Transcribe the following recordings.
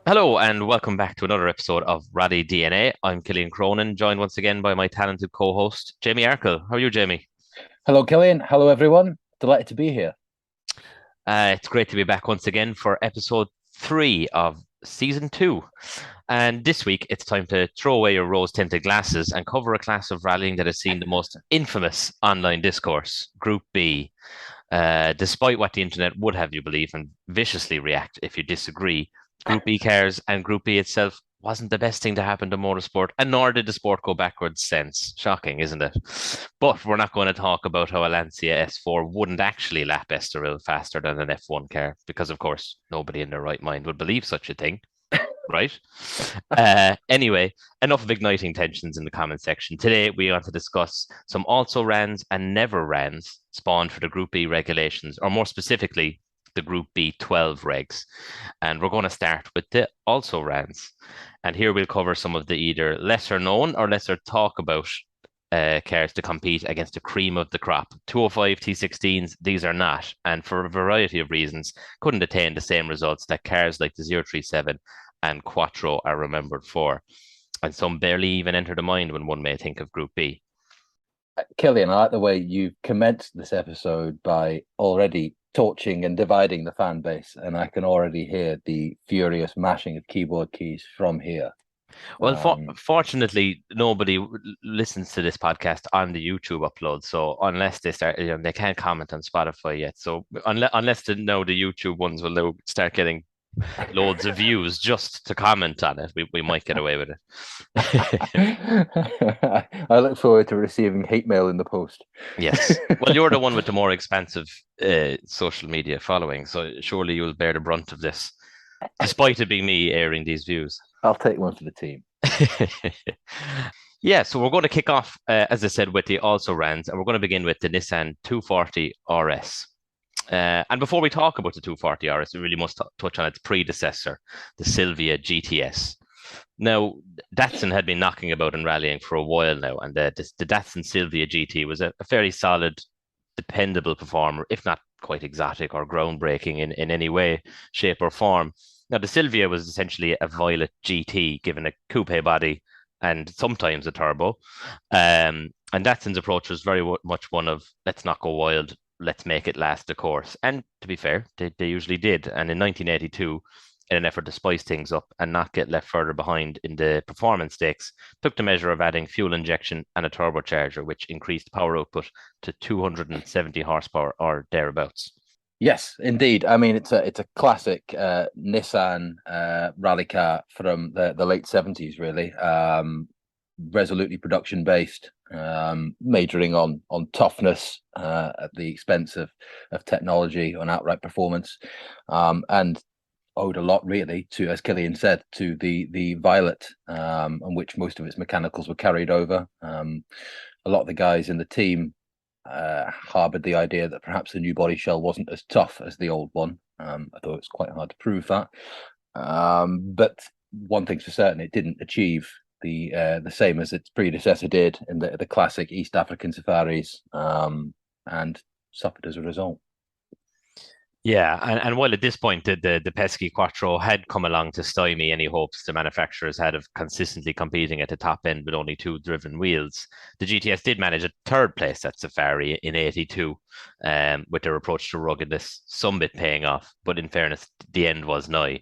Hello and welcome back to another episode of Rally DNA. I'm Killian Cronin, joined once again by my talented co-host, Jamie Arkle. How are you, Jamie? Hello, Killian. Hello, everyone. Delighted to be here. It's great to be back once again for Ep.3 of Season 2. And this week, it's time to throw away your rose-tinted glasses and cover a class of rallying that has seen the most infamous online discourse, Group B. Despite what the internet would have you believe and viciously react if you disagree, Group B cars and Group B itself wasn't the best thing to happen to motorsport, and nor did the sport go backwards since. Shocking, isn't it? But we're not going to talk about how a Lancia S4 wouldn't actually lap Estoril faster than an F1 car, because of course nobody in their right mind would believe such a thing, right? Anyway, enough of igniting tensions in the comment section. Today we want to discuss some also rans and never rans spawned for the Group B regulations, or more specifically, the Group B12 regs. And we're going to start with the also rans. And here we'll cover some of the either lesser known or lesser talk about cars to compete against the cream of the crop. 205 T16s, these are not. And for a variety of reasons, couldn't attain the same results that cars like the 037 and Quattro are remembered for. And some barely even enter the mind when one may think of Group B. Killian, I like the way you commenced this episode by already torching and dividing the fan base, and I can already hear the furious mashing of keyboard keys from here. Well, fortunately, nobody listens to this podcast on the YouTube upload. So unless they start, they can't comment on Spotify yet. So unless the YouTube ones will start getting loads of views just to comment on it, we might get away with it. I look forward to receiving hate mail in the post. Yes. Well, you're the one with the more expansive social media following, so surely you'll bear the brunt of this, despite it being me airing these views. I'll take one for the team. Yeah, so we're going to kick off, as I said, with the also rans, and we're going to begin with the Nissan 240 RS. And before we talk about the 240 RS, we really must touch on its predecessor, the Silvia GTS. Now, Datsun had been knocking about in rallying for a while now, and the Datsun Silvia GT was a fairly solid, dependable performer, if not quite exotic or groundbreaking in any way, shape, or form. Now, the Silvia was essentially a violet GT, given a coupe body and sometimes a turbo. And Datsun's approach was very much one of, let's not go wild, let's make it last the course. And to be fair, they usually did. And in 1982, in an effort to spice things up and not get left further behind in the performance stakes, took the measure of adding fuel injection and a turbocharger, which increased power output to 270 horsepower or thereabouts. Yes, indeed. I mean, it's a classic Nissan rally car from the late 70s, really. Resolutely production based, majoring on toughness at the expense of technology, on outright performance, and owed a lot, really, to, as Killian said, to the Violet, on which most of its mechanicals were carried over. A lot of the guys in the team harbored the idea that perhaps the new body shell wasn't as tough as the old one, although it's quite hard to prove that. But one thing's for certain, it didn't achieve the same as its predecessor did in the classic East African safaris, and suffered as a result. Yeah, and while at this point the pesky Quattro had come along to stymie any hopes the manufacturers had of consistently competing at the top end with only two driven wheels, the GTS did manage a third place at Safari in '82, with their approach to ruggedness, some bit paying off, but in fairness, the end was nigh.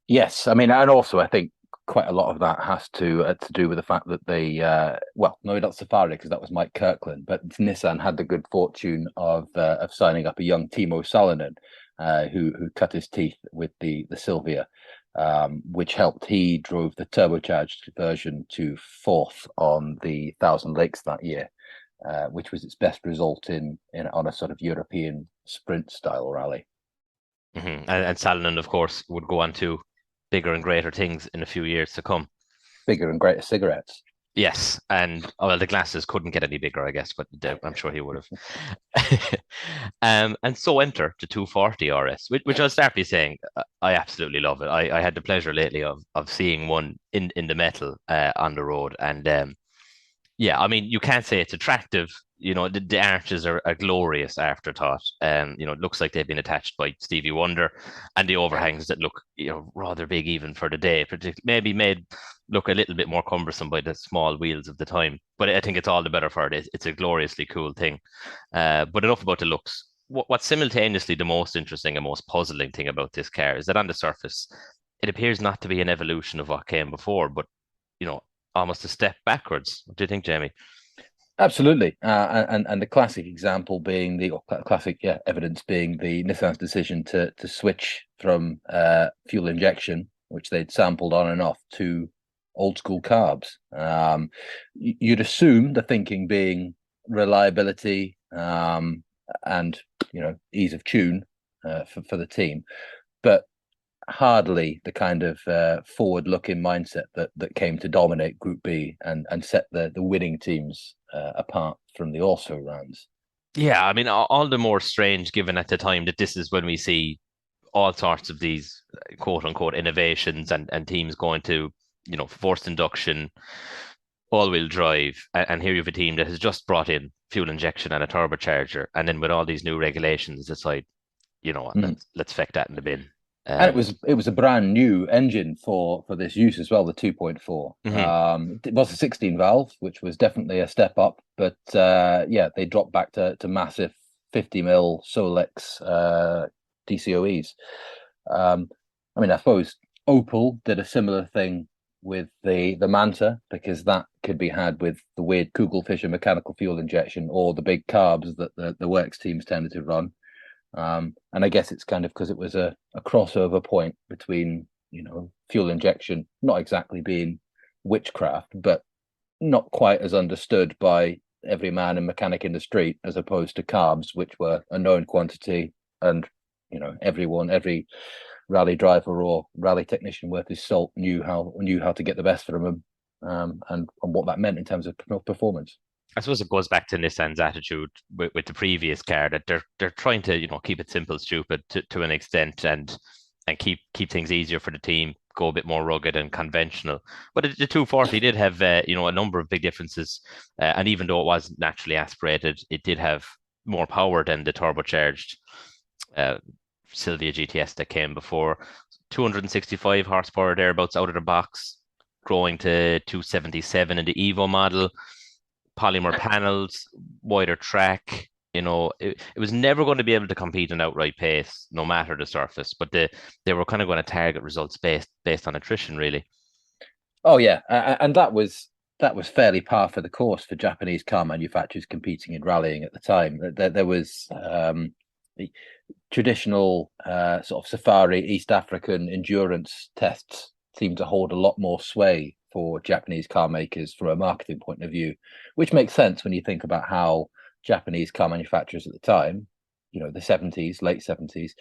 Yes, I mean, and also I think quite a lot of that has to do with the fact that they, well, no, not Safari, because that was Mike Kirkland, but Nissan had the good fortune of signing up a young Timo Salonen, who cut his teeth with the Silvia, which helped. He drove the turbocharged version to fourth on the Thousand Lakes that year, which was its best result on a sort of European sprint style rally. Mm-hmm. And Salonen, of course, would go on to bigger and greater things in a few years to come. Bigger and greater cigarettes. Yes, and well, the glasses couldn't get any bigger, I guess, but I'm sure he would have. And so enter the 240 RS, which I'll start by saying I absolutely love it. I had the pleasure lately of seeing one in the metal on the road, and yeah, I mean, you can't say it's attractive. The arches are a glorious afterthought. It looks like they've been attached by Stevie Wonder, and the overhangs that look, rather big even for the day, particularly maybe made look a little bit more cumbersome by the small wheels of the time. But I think it's all the better for it. It's a gloriously cool thing. But enough about the looks. What's simultaneously the most interesting and most puzzling thing about this car is that on the surface, it appears not to be an evolution of what came before, but you know, almost a step backwards. What do you think, Jamie? Absolutely, and the classic example being classic evidence being the Nissan's decision to switch from fuel injection, which they'd sampled on and off, to old school carbs. You'd assume the thinking being reliability, and ease of tune for the team, but hardly the kind of forward-looking mindset that came to dominate Group B and set the winning teams apart from the also rounds. Yeah, I mean, all the more strange given at the time that this is when we see all sorts of these quote unquote innovations and teams going to, forced induction, all wheel drive. And here you have a team that has just brought in fuel injection and a turbocharger. And then with all these new regulations, decide, you know what, Mm. let's feck that in the bin. And it Um, was it was a brand new engine for this use as well, the 2.4. mhm. It was a 16 valve, which was definitely a step up, but yeah, they dropped back to massive 50 mil Solex DCOEs. I mean, I suppose Opel did a similar thing with the Manta, because that could be had with the weird Kugelfischer mechanical fuel injection or the big carbs that the works teams tended to run. And I guess it's kind of because it was a crossover point between, fuel injection not exactly being witchcraft, but not quite as understood by every man and mechanic in the street, as opposed to carbs, which were a known quantity, and every rally driver or rally technician worth his salt knew how to get the best from them, and what that meant in terms of performance. I suppose it goes back to Nissan's attitude with the previous car that they're trying to keep it simple, stupid to an extent, and keep things easier for the team, go a bit more rugged and conventional. But the 240 did have a number of big differences, and even though it was naturally aspirated, it did have more power than the turbocharged uh, Sylvia GTS that came before. 265 horsepower thereabouts out of the box, growing to 277 in the Evo model, polymer panels, wider track. It was never going to be able to compete in outright pace, no matter the surface. But they were kind of going to target results based on attrition, really. Oh yeah, and that was fairly par for the course for Japanese car manufacturers competing in rallying at the time. There was the traditional sort of safari East African endurance tests seem to hold a lot more sway for Japanese car makers from a marketing point of view, which makes sense when you think about how Japanese car manufacturers at the time, the 70s, late 70s,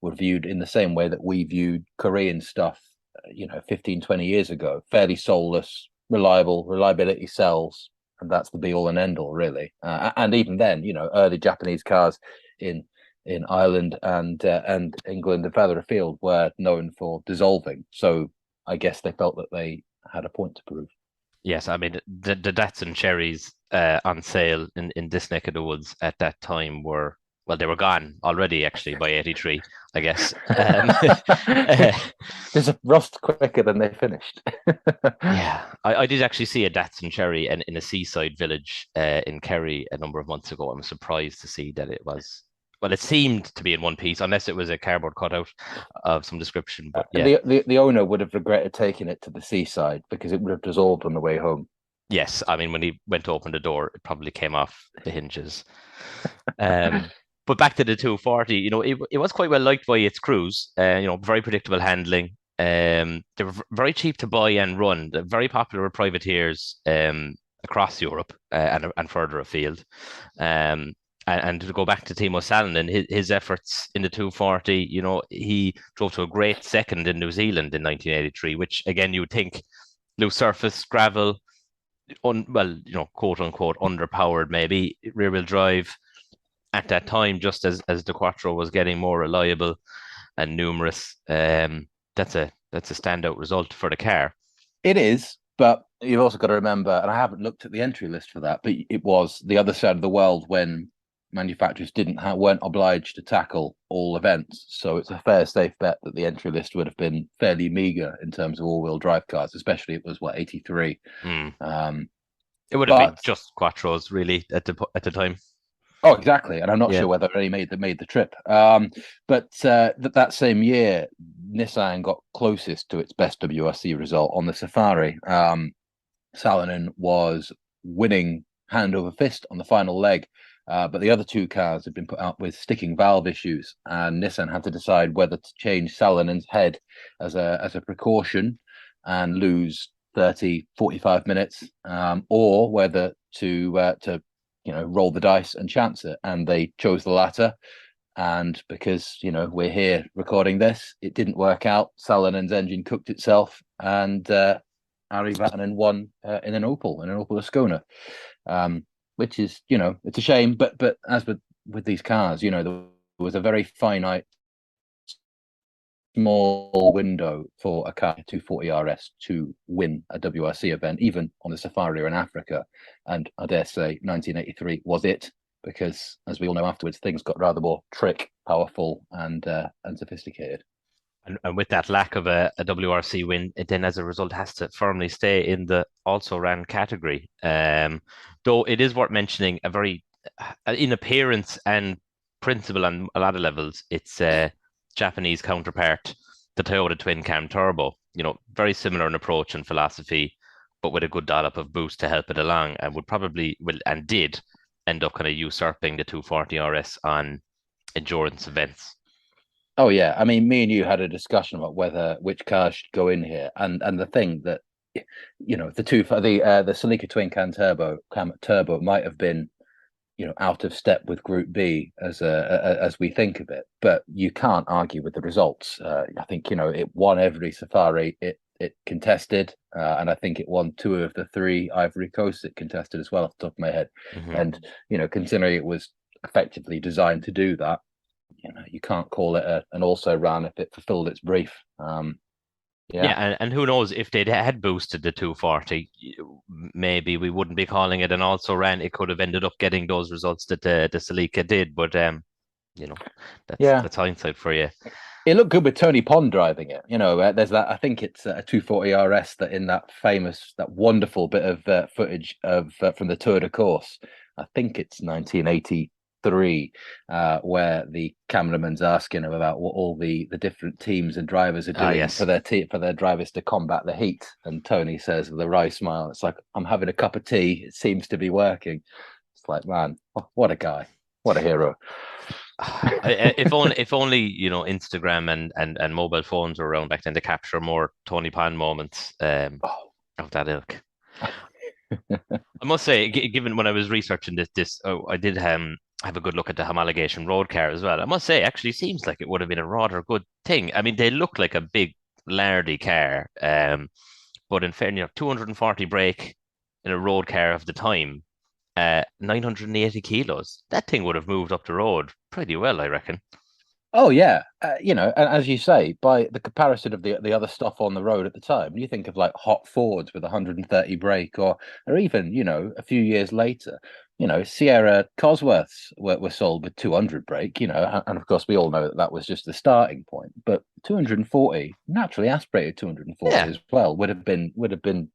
were viewed in the same way that we viewed Korean stuff, 15, 20 years ago. Fairly soulless, reliability sells, and that's the be all and end all, really. And even then, early Japanese cars in Ireland and England and further afield were known for dissolving. So I guess they felt that they had a point to prove. Yes, I mean the Datsun cherries on sale in this neck of the woods at that time were, well, they were gone already actually by 83, I guess. There's a rust quicker than they finished. Yeah, I did actually see a Datsun cherry in a seaside village in Kerry a number of months ago. I'm surprised to see that it was, well, it seemed to be in one piece, unless it was a cardboard cutout of some description. But yeah, The owner would have regretted taking it to the seaside because it would have dissolved on the way home. yes, I mean, when he went to open the door, it probably came off the hinges. Um, but back to the 240, it was quite well liked by its crews. Very predictable handling. They were very cheap to buy and run. They're very popular with privateers across Europe and further afield. And to go back to Timo Salonen, his efforts in the 240, he drove to a great second in New Zealand in 1983, which again you would think loose surface, gravel, quote unquote underpowered, maybe rear wheel drive at that time, just as the Quattro was getting more reliable and numerous. That's a standout result for the car. It is, but you've also got to remember, and I haven't looked at the entry list for that, but it was the other side of the world when manufacturers weren't obliged to tackle all events. So it's a fair, safe bet that the entry list would have been fairly meager in terms of all-wheel drive cars, especially it was what 83. Mm. Um, It would have been but just Quattros really at the time. Oh, exactly, and I'm not Yeah. sure whether any made the trip. But that same year, Nissan got closest to its best WRC result on the Safari. Salonen was winning hand over fist on the final leg, but the other two cars had been put out with sticking valve issues, and Nissan had to decide whether to change Salonen's head as a precaution and lose 30, 45 minutes, or whether to roll the dice and chance it. And they chose the latter. And because we're here recording this, it didn't work out. Salonen's engine cooked itself, and Ari Vatanen won in an Opel Ascona, which is it's a shame. But as with these cars, there was a very finite small window for a car 240 RS to win a WRC event, even on the Safari or in Africa. And I dare say 1983 was it, because as we all know afterwards, things got rather more trick, powerful, and sophisticated. And with that lack of a WRC win, it then as a result has to firmly stay in the also ran category. Though it is worth mentioning in appearance and principle on a lot of levels, it's a Japanese counterpart, the Toyota twin cam turbo. Very similar in approach and philosophy, but with a good dollop of boost to help it along, and did end up kind of usurping the 240 RS on endurance events. Oh yeah, I mean, me and you had a discussion about which cars should go in here, and the thing that the Celica twin cam turbo might have been out of step with Group B as we think of it, but you can't argue with the results. I think it won every Safari it contested, and I think it won two of the three Ivory Coasts it contested as well, off the top of my head. Mm-hmm. And considering it was effectively designed to do that, you can't call it an also ran if it fulfilled its brief. Yeah, and who knows if they'd had boosted the 240, maybe we wouldn't be calling it an also ran. It could have ended up getting those results that the Celica did, but you know, Yeah, that's hindsight for you. it looked good with Tony Pond driving it. There's that. I think it's a 240 RS that in that wonderful bit of footage of from the Tour de Course. I think it's 1983, where the cameraman's asking him about what all the different teams and drivers are doing Yes. for their drivers to combat the heat. And Tony says with a wry smile, "It's like I'm having a cup of tea. It seems to be working." It's like, man, what a guy, what a hero. If only Instagram and mobile phones were around back then to capture more Tony Pan moments Oh. of that ilk. I must say, given when I was researching I did have a good look at the homologation road car as well. I must say, actually, seems like it would have been a rather good thing. I mean, they look like a big lardy car, but in fairness, 240 brake in a road car of the time, 980 kilos. That thing would have moved up the road pretty well, I reckon. Oh yeah, and as you say, by the comparison of the other stuff on the road at the time, you think of like hot Fords with 130 brake, or even a few years later, Sierra Cosworths were sold with 200 brake, and of course we all know that was just the starting point. But 240, naturally aspirated 240 Yeah, as well, would have been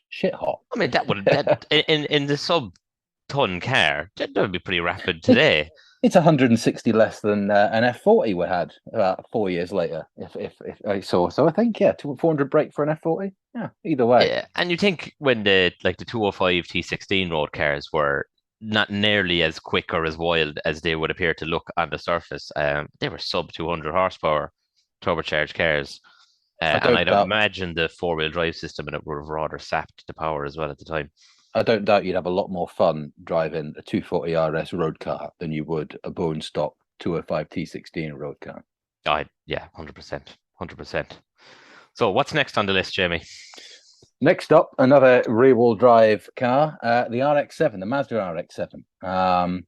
shit hot. I mean that in the sub-ton car, that would be pretty rapid today. It's 160 less than an F40 we had about 4 years later. If I saw, so I think 400 brake for an F40. Yeah, either way. Yeah, and you think when the 205 T16 road cars were not nearly as quick or as wild as they would appear to look on the surface, they were sub 200 horsepower turbocharged cars. I And don't I'd doubt. imagine the four-wheel drive system in it would have rather sapped the power as well at the time. I don't doubt you'd have a lot more fun driving a 240 RS road car than you would a bone stock 205 T16 road car. Yeah, 100%. 100%. So what's next on the list, Jamie? Next up, another rear-wheel drive car, the RX-7, the Mazda RX-7.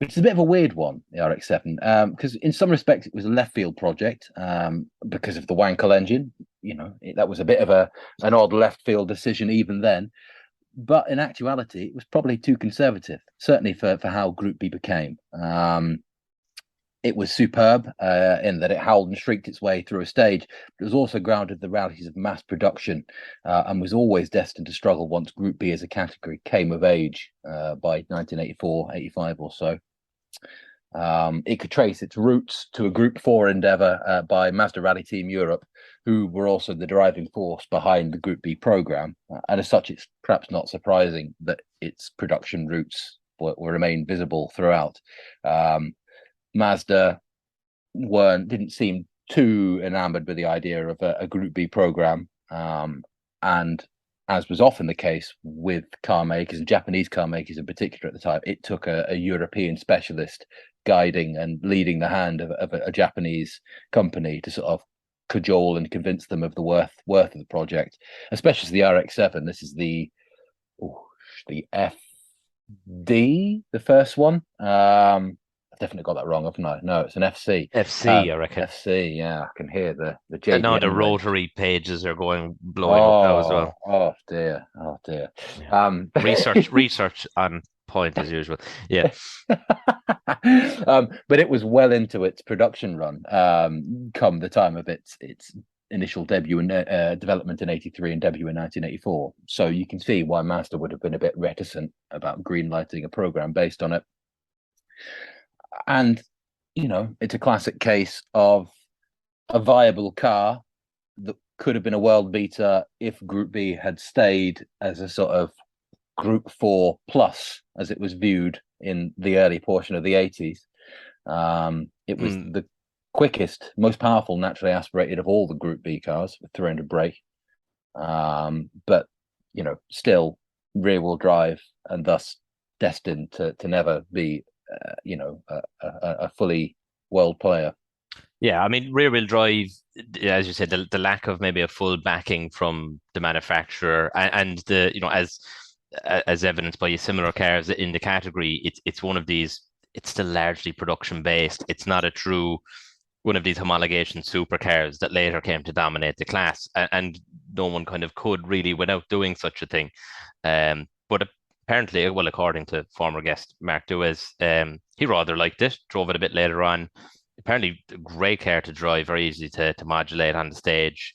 Which is a bit of a weird one, the RX-7, because in some respects it was a left field project because of the Wankel engine. That was a bit of an odd left field decision even then. But in actuality, it was probably too conservative, certainly for how Group B became. It was superb in that it howled and shrieked its way through a stage, but it was also grounded in the realities of mass production and was always destined to struggle once Group B as a category came of age by 1984, 85 or so. It could trace its roots to a Group 4 endeavour by Mazda Rally Team Europe, who were also the driving force behind the Group B programme. And as such, it's perhaps not surprising that its production roots will remain visible throughout. Mazda didn't seem too enamored with the idea of a Group B program, and as was often the case with car makers and Japanese car makers in particular at the time, it took a European specialist guiding and leading the hand of a Japanese company to sort of cajole and convince them of the worth of the project, especially the RX-7. This is the FD, the first one. I definitely got that wrong, haven't I? No, it's an FC. FC, I reckon. FC, yeah, I can hear the And now JDM the range. rotary pages are blowing up now as well. Oh dear, oh dear. Yeah. Research on point as usual. Yeah. But it was well into its production run come the time of its initial debut and development in 83 and debut in 1984. So you can see why Mazda would have been a bit reticent about greenlighting a program based on it. And it's a classic case of a viable car that could have been a world beater if Group B had stayed as a sort of Group 4 plus, as it was viewed in the early portion of the 80s. It was the quickest, most powerful, naturally aspirated of all the Group B cars with 300 brake. But still rear-wheel drive, and thus destined to never be a fully world player. Yeah, I mean, rear-wheel drive, as you said, the lack of maybe a full backing from the manufacturer, and the as evidenced by similar cars in the category, it's one of these. It's still largely production based. It's not a true one of these homologation supercars that later came to dominate the class, and no one kind of could really without doing such a thing. But apparently, well, according to former guest Mark Duez, he rather liked it, drove it a bit later on. Apparently, a great car to drive, very easy to modulate on the stage,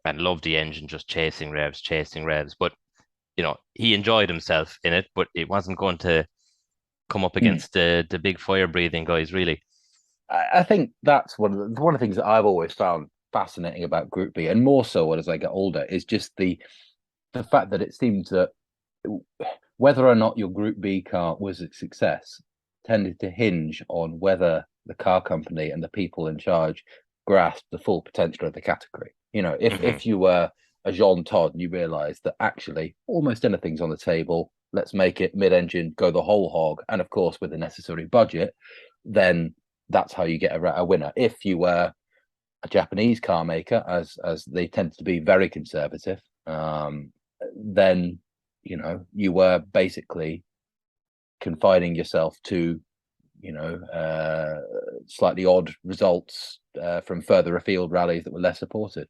and loved the engine, just chasing revs. But, he enjoyed himself in it, but it wasn't going to come up against the big fire-breathing guys, really. I think that's one of the things that I've always found fascinating about Group B, and more so as I get older, is just the fact that it seems that whether or not your Group B car was a success tended to hinge on whether the car company and the people in charge grasped the full potential of the category. If you were a Jean Todt and you realised that actually almost anything's on the table, let's make it mid-engine, go the whole hog, and of course with the necessary budget, then that's how you get a winner. If you were a Japanese car maker, as they tend to be very conservative, then you were basically confining yourself to slightly odd results from further afield rallies that were less supported.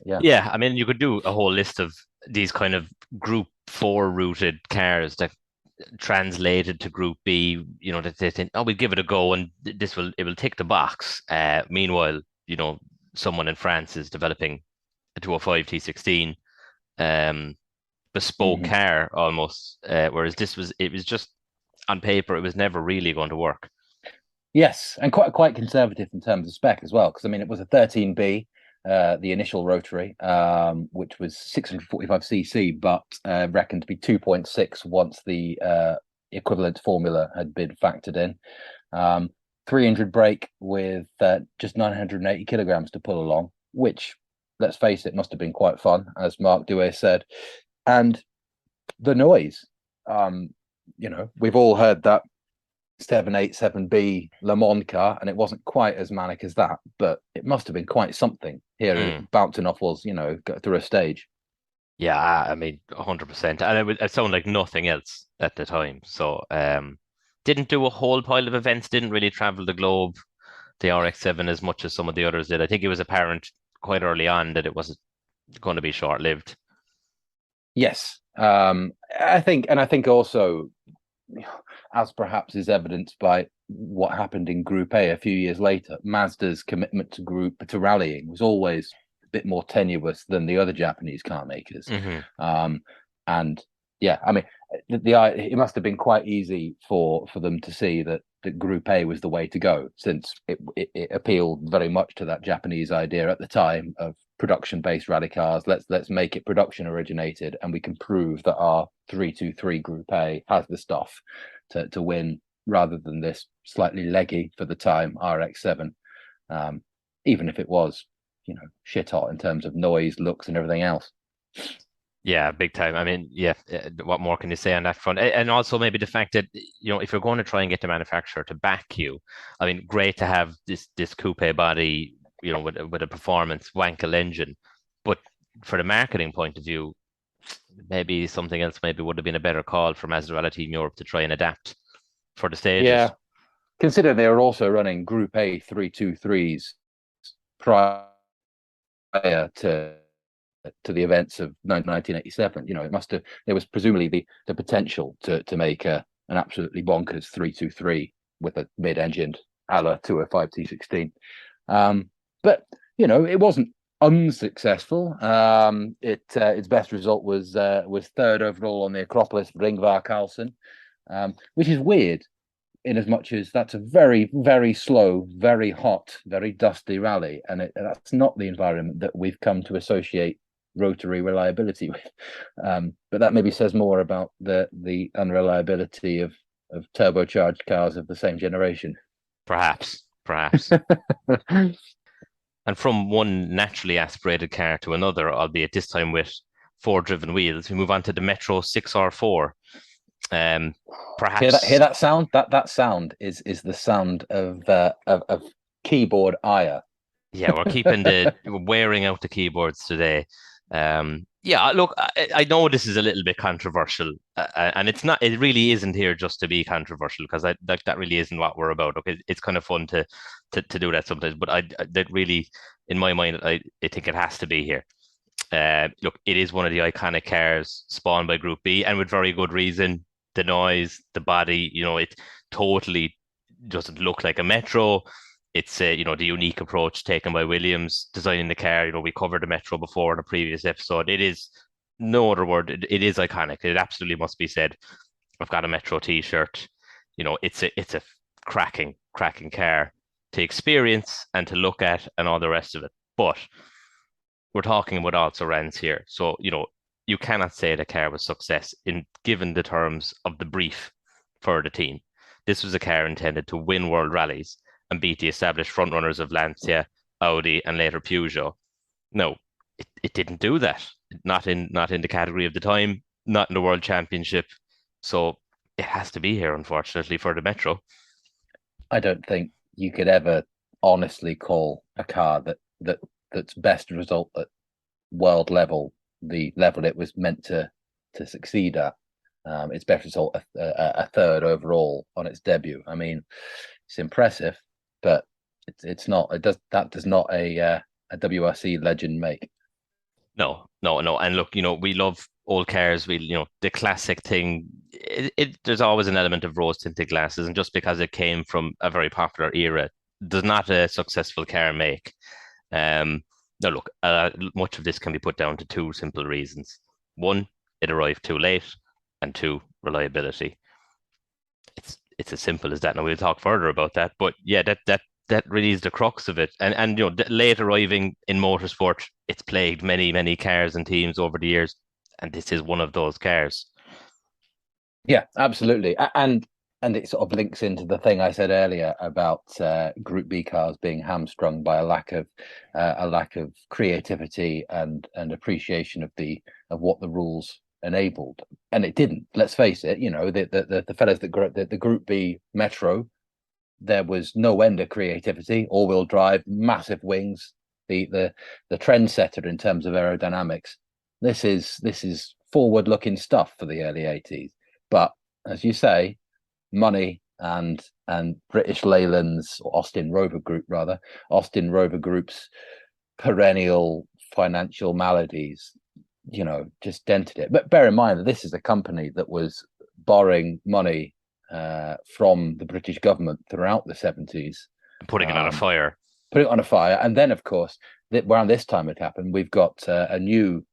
Yeah, I mean, you could do a whole list of these kind of Group 4 rooted cars that translated to Group B, that they think, oh, we'll give it a go and it will tick the box. Meanwhile, someone in France is developing a 205 T16 bespoke car almost, whereas it was just on paper, it was never really going to work. Yes, and quite conservative in terms of spec as well, because I mean, it was a 13B, the initial rotary, which was 645cc, but reckoned to be 2.6 once the equivalent formula had been factored in. 300 brake with just 980 kilograms to pull along, which, let's face it, must have been quite fun, as Mark Duet said. And the noise, we've all heard that 787B Le Mans car, and it wasn't quite as manic as that, but it must have been quite something here bouncing off walls, through a stage. Yeah, I mean, 100%. And it sounded like nothing else at the time. So, didn't do a whole pile of events, didn't really travel the globe, the RX7, as much as some of the others did. I think it was apparent quite early on that it wasn't going to be short-lived. Yes, I think also, as perhaps is evidenced by what happened in Group A a few years later, Mazda's commitment to rallying was always a bit more tenuous than the other Japanese car makers. Hmm. Um, and yeah, I mean, it must have been quite easy for them to see that Group A was the way to go, since it appealed very much to that Japanese idea at the time of production-based rally cars. Let's make it production originated, and we can prove that our 323 Group A has the stuff to win, rather than this slightly leggy for the time RX7, um, even if it was, shit hot in terms of noise, looks, and everything else. Yeah, big time. I mean, yeah, what more can you say on that front? And also maybe the fact that, if you're going to try and get the manufacturer to back you, I mean, great to have this coupe body, with a performance Wankel engine, but for the marketing point of view, maybe something else maybe would have been a better call for Maserati Team Europe to try and adapt for the stages. Yeah, consider they were also running Group A 323s prior to the events of 1987. It must have there was presumably the potential to make an absolutely bonkers 323 with a mid-engined a la 205 T16. But it wasn't unsuccessful. Its best result was third overall on the Acropolis for Ingvar Carlsen, which is weird, in as much as that's a very, very slow, very hot, very dusty rally, and that's not the environment that we've come to associate rotary reliability with. But that maybe says more about the unreliability of turbocharged cars of the same generation. Perhaps, perhaps. And from one naturally aspirated car to another, albeit this time with four-driven wheels, we move on to the Metro 6R4. Um, Hear perhaps, that sound? That sound is the sound of keyboard ire. yeah, we're keeping we're wearing out the keyboards today. Yeah, look, I know this is a little bit controversial, and it's not. It really isn't here just to be controversial, because that really isn't what we're about. Okay, it's kind of fun to do that sometimes, but that really, in my mind, I think it has to be here. Look, it is one of the iconic cars spawned by Group B, and with very good reason. The noise, the body, it totally doesn't look like a Metro. It's the unique approach taken by Williams designing the car. We covered the Metro before in a previous episode. It is no other word. It is iconic. It absolutely must be said. I've got a Metro T-shirt. It's a cracking car to experience and to look at and all the rest of it. But we're talking about also rans here. So, you cannot say the car was success in given the terms of the brief for the team. This was a car intended to win world rallies and beat the established frontrunners of Lancia, Audi, and later Peugeot. No, it didn't do that. Not in the category of the time, not in the World Championship. So it has to be here, unfortunately, for the Metro. I don't think you could ever honestly call a car that's best result at world level, the level it was meant to succeed at. Its best result, a third overall on its debut. I mean, it's impressive, but it's not. That does not a WRC legend make. No, no, no. And look, we love old cars. The classic thing. There's always an element of rose tinted glasses, and just because it came from a very popular era, does not a successful car make. Um, Now, look, much of this can be put down to two simple reasons. One, it arrived too late, and two, reliability. It's as simple as that. Now we'll talk further about that, but yeah, that really is the crux of it. And late arriving in motorsport, it's plagued many cars and teams over the years, and this is one of those cars. Yeah, absolutely. And it sort of links into the thing I said earlier about Group B cars being hamstrung by a lack of creativity and appreciation of what the rules enabled. And it didn't. Let's face it. The fellas the Group B Metro, there was no end of creativity. All-wheel drive, massive wings, the trendsetter in terms of aerodynamics. This is forward-looking stuff for the early 80s. But as you say, money and British Leyland's, or Austin Rover Group rather, Austin Rover Group's perennial financial maladies, just dented it. But bear in mind that this is a company that was borrowing money from the British government throughout the 70s, Putting it on a fire. put it on a fire. And then, of course, around this time it happened, we've got a new,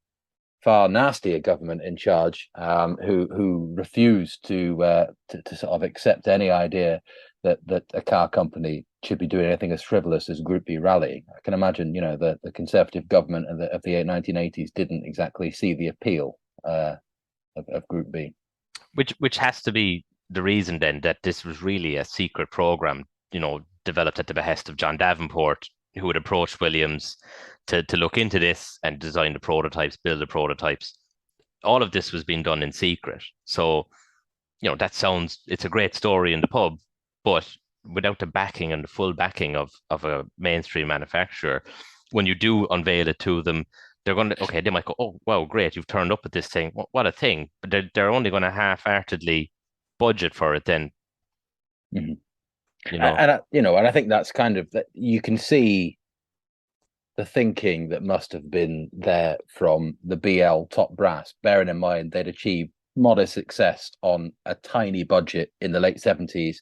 far nastier government in charge, who refused to sort of accept any idea that a car company should be doing anything as frivolous as Group B rallying. I can imagine, the Conservative government of the 1980s didn't exactly see the appeal of Group B. Which has to be the reason then that this was really a secret program, developed at the behest of John Davenport, who had approached Williams to look into this and design the prototypes, build the prototypes. All of this was being done in secret. So, it's a great story in the pub, but without the backing and the full backing of a mainstream manufacturer, when you do unveil it to them, they're going to, okay, they might go, oh, wow, great, you've turned up at this thing. What a thing. But they're only going to half-heartedly budget for it then. Mm-hmm. And I think that's kind of that. You can see the thinking that must have been there from the BL top brass, bearing in mind they'd achieved modest success on a tiny budget in the late 70s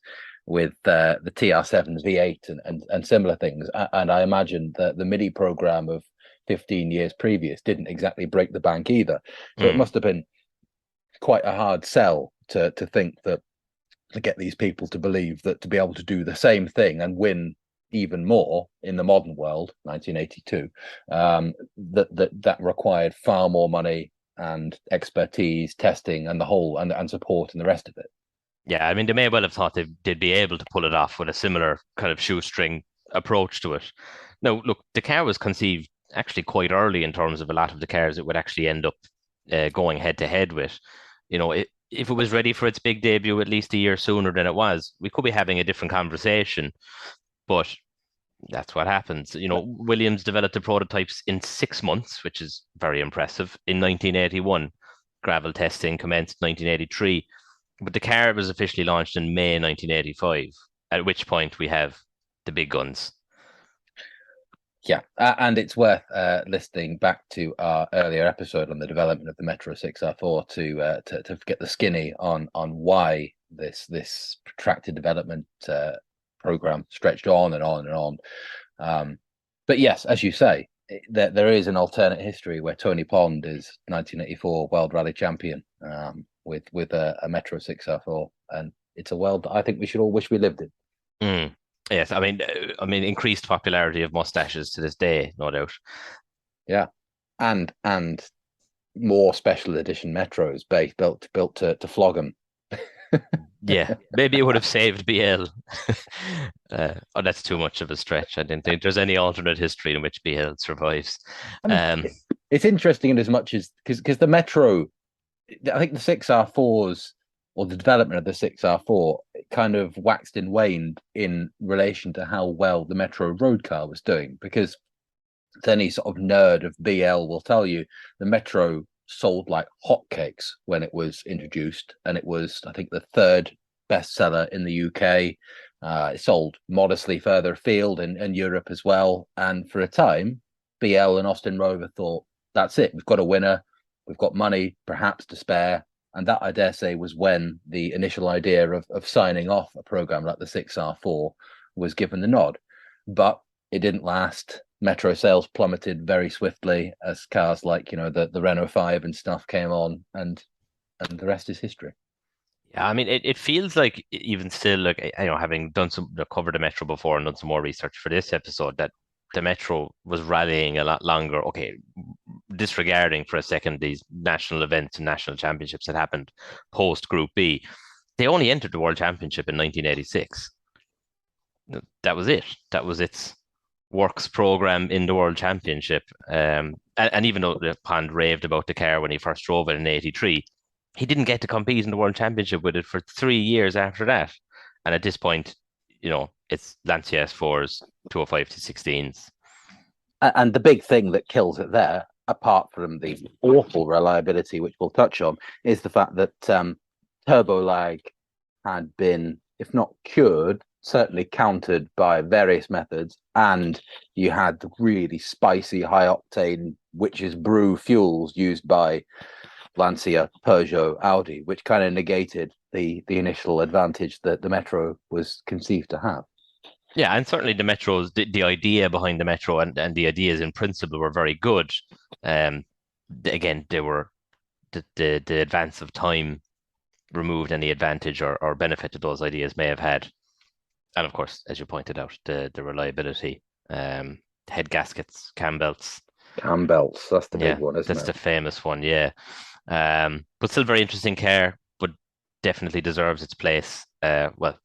with the TR7's V8 and similar things. And I imagine that the MIDI program of 15 years previous didn't exactly break the bank either. So it must have been quite a hard sell to think that, to get these people to believe that to be able to do the same thing and win even more in the modern world, 1982, that required far more money and expertise, testing, and the whole and support and the rest of it. Yeah, I mean, they may well have thought they'd be able to pull it off with a similar kind of shoestring approach to it. Now, look, the car was conceived actually quite early in terms of a lot of the cars it would actually end up going head to head with. If it was ready for its big debut at least a year sooner than it was, we could be having a different conversation. But that's what happens. Williams developed the prototypes in 6 months, which is very impressive. In 1981, gravel testing commenced in 1983, but the car was officially launched in May 1985, at which point we have the big guns. Yeah, and it's worth listening back to our earlier episode on the development of the Metro 6R4 to get the skinny on why this protracted development program stretched on and on and on. But yes, as you say, there is an alternate history where Tony Pond is 1984 World Rally Champion with a Metro 6R4, and it's a world that I think we should all wish we lived in. Mm. Yes, I mean, increased popularity of mustaches to this day, no doubt. Yeah, and more special edition Metros built to flog them. Yeah, maybe it would have saved BL. That's too much of a stretch. I didn't think there's any alternate history in which BL survives. I mean, it's interesting in as much as because the Metro, I think the 6R4s, or the development of the 6R4, kind of waxed and waned in relation to how well the Metro road car was doing. Because any sort of nerd of BL will tell you the Metro sold like hotcakes when it was introduced, and it was, I think, the third bestseller in the UK. It sold modestly further afield in Europe as well. And for a time, BL and Austin Rover thought, that's it, we've got a winner, we've got money perhaps to spare. And that, I dare say, was when the initial idea of signing off a program like the 6R4 was given the nod. But it didn't last. Metro sales plummeted very swiftly as cars like, the Renault 5 and stuff came on, and the rest is history. Yeah, I mean, it feels like even still, like, having done covered the Metro before and done some more research for this episode, that the Metro was rallying a lot longer. Okay, disregarding for a second these national events and national championships that happened post Group B, they only entered the World Championship in 1986. That was it. That was its works program in the World Championship. And even though the Pond raved about the car when he first drove it in '83, he didn't get to compete in the World Championship with it for 3 years after that. And at this point, it's Lancia S4s, 205 to 16s. And the big thing that kills it there, apart from the awful reliability, which we'll touch on, is the fact that turbo lag had been, if not cured, certainly countered by various methods. And you had the really spicy, high octane witch's brew fuels used by Lancia, Peugeot, Audi, which kind of negated the initial advantage that the Metro was conceived to have. Yeah, and certainly the idea behind the Metro and the ideas in principle were very good. Again, they were the advance of time removed any advantage or benefit that those ideas may have had. And of course, as you pointed out, the reliability, head gaskets, cam belts. Cam belts, that's the big Yeah, one, isn't that's it? the famous one. Yeah, but still very interesting car, but definitely deserves its place. Well,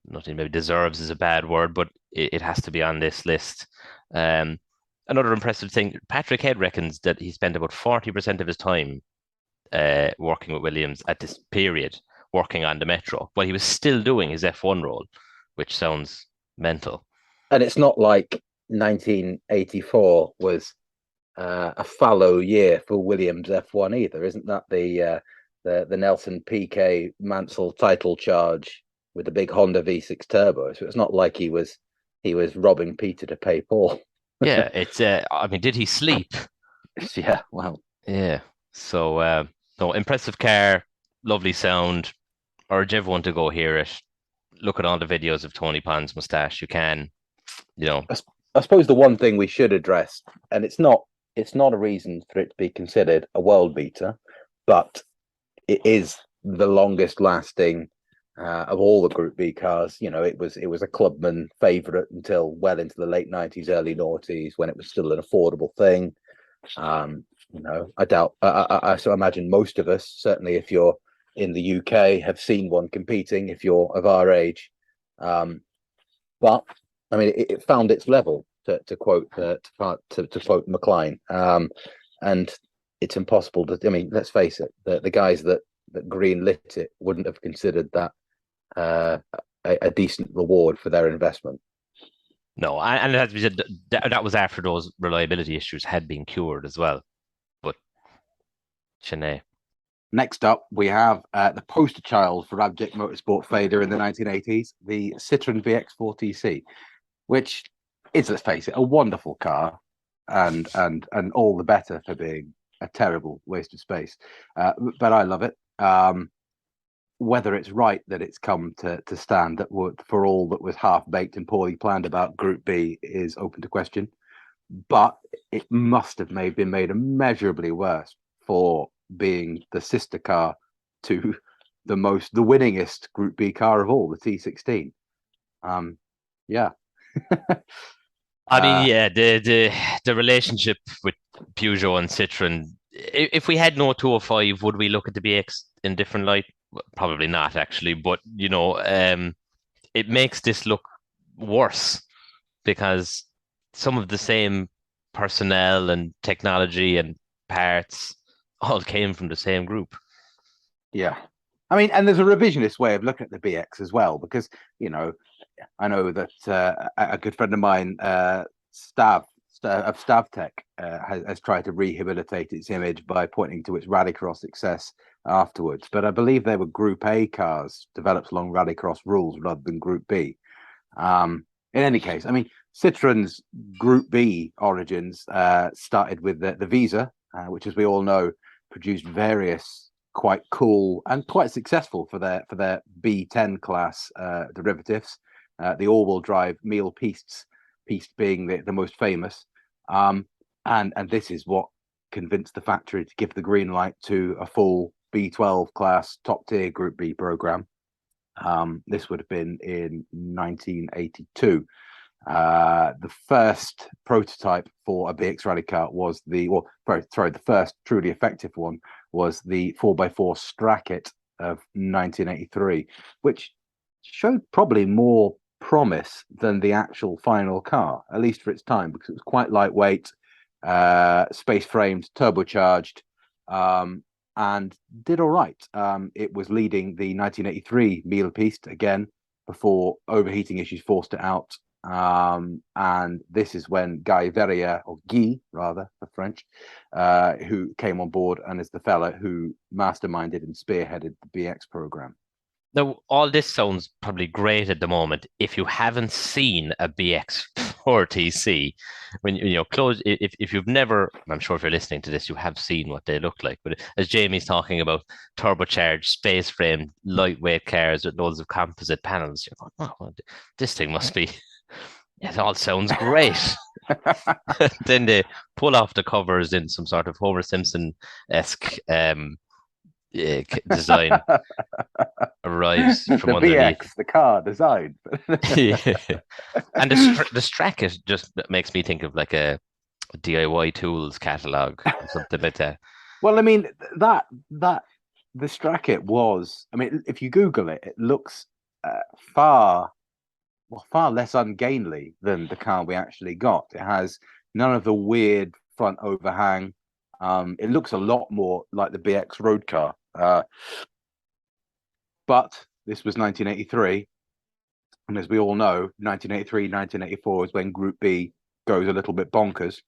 nothing maybe deserves is a bad word, but it has to be on this list. Um, Another impressive thing, Patrick Head reckons that he spent about 40% of his time working with Williams at this period, working on the Metro, while he was still doing his F1 role, which sounds mental. And it's not like 1984 was a fallow year for Williams F1 either, isn't that the Nelson Piquet Mansell title charge with the big Honda V6 turbo? So it's not like he was robbing Peter to pay Paul. Yeah, it's. I mean, did he sleep? Yeah, well, Yeah. So, no, impressive car, lovely sound. Urge everyone to go hear it. Look at all the videos of Tony Pond's mustache. You can, you know. I suppose the one thing we should address, and it's not a reason for it to be considered a world beater, but it is the longest lasting of all the Group B cars. It was a clubman favourite until well into the late 90s, early noughties, when it was still an affordable thing. I doubt. I so imagine most of us, certainly if you're in the UK, have seen one competing. If you're of our age, but I mean, it found its level to quote to quote McLean, and it's impossible to. I mean, let's face it, the guys that green lit it wouldn't have considered that a decent reward for their investment. No, and it has to be said that was after those reliability issues had been cured as well. But Chennai. Next up, we have the poster child for abject motorsport failure in the 1980s, the Citroen VX4TC, which is, let's face it, a wonderful car, and all the better for being a terrible waste of space. But I love it. Whether it's right that it's come to stand that for all that was half baked and poorly planned about Group B is open to question. But it must have been made immeasurably worse for being the sister car to the winningest Group B car of all, the T16. Yeah. I mean, yeah, the relationship with Peugeot and Citroen. If we had no 205, would we look at the BX in different light? Well, probably not, actually. But it makes this look worse because some of the same personnel and technology and parts all came from the same group. Yeah. I mean, and there's a revisionist way of looking at the BX as well, because, I know that a good friend of mine, Stav of Stavtech, has tried to rehabilitate its image by pointing to its rallycross success afterwards. But I believe they were Group A cars developed along rallycross rules rather than Group B. In any case, I mean, Citroen's Group B origins started with the Visa, which, as we all know, produced various quite cool and quite successful for their B10 class derivatives. The all-wheel drive Meal Pistes being the most famous, and this is what convinced the factory to give the green light to a full B12 class top tier Group B program. This would have been in 1982. The first prototype for a BX rally car was the first truly effective one was the 4x4 Stracket of 1983, which showed probably more promise than the actual final car, at least for its time, because it was quite lightweight, space framed, turbocharged, and did all right. It was leading the 1983 Mille Piste again before overheating issues forced it out And this is when Guy Verrier, or Guy rather for French, who came on board and is the fella who masterminded and spearheaded the BX program. Now, all this sounds probably great at the moment. If you haven't seen a BX4TC, when close, if you've never, I'm sure if you're listening to this, you have seen what they look like. But as Jamie's talking about turbocharged, space frame, lightweight cars with loads of composite panels, you're going, oh, this thing must be. It all sounds great. Then they pull off the covers in some sort of Homer Simpson-esque design arrives from The underneath. BX, the car design. Yeah. And the Stracket just makes me think of like a DIY tools catalog or something like that. Well, I mean, that the Stracket was, I mean, if you Google it, it looks far less ungainly than the car we actually got. It has none of the weird front overhang. It looks a lot more like the BX road car. But this was 1983. And as we all know, 1983, 1984 is when Group B goes a little bit bonkers.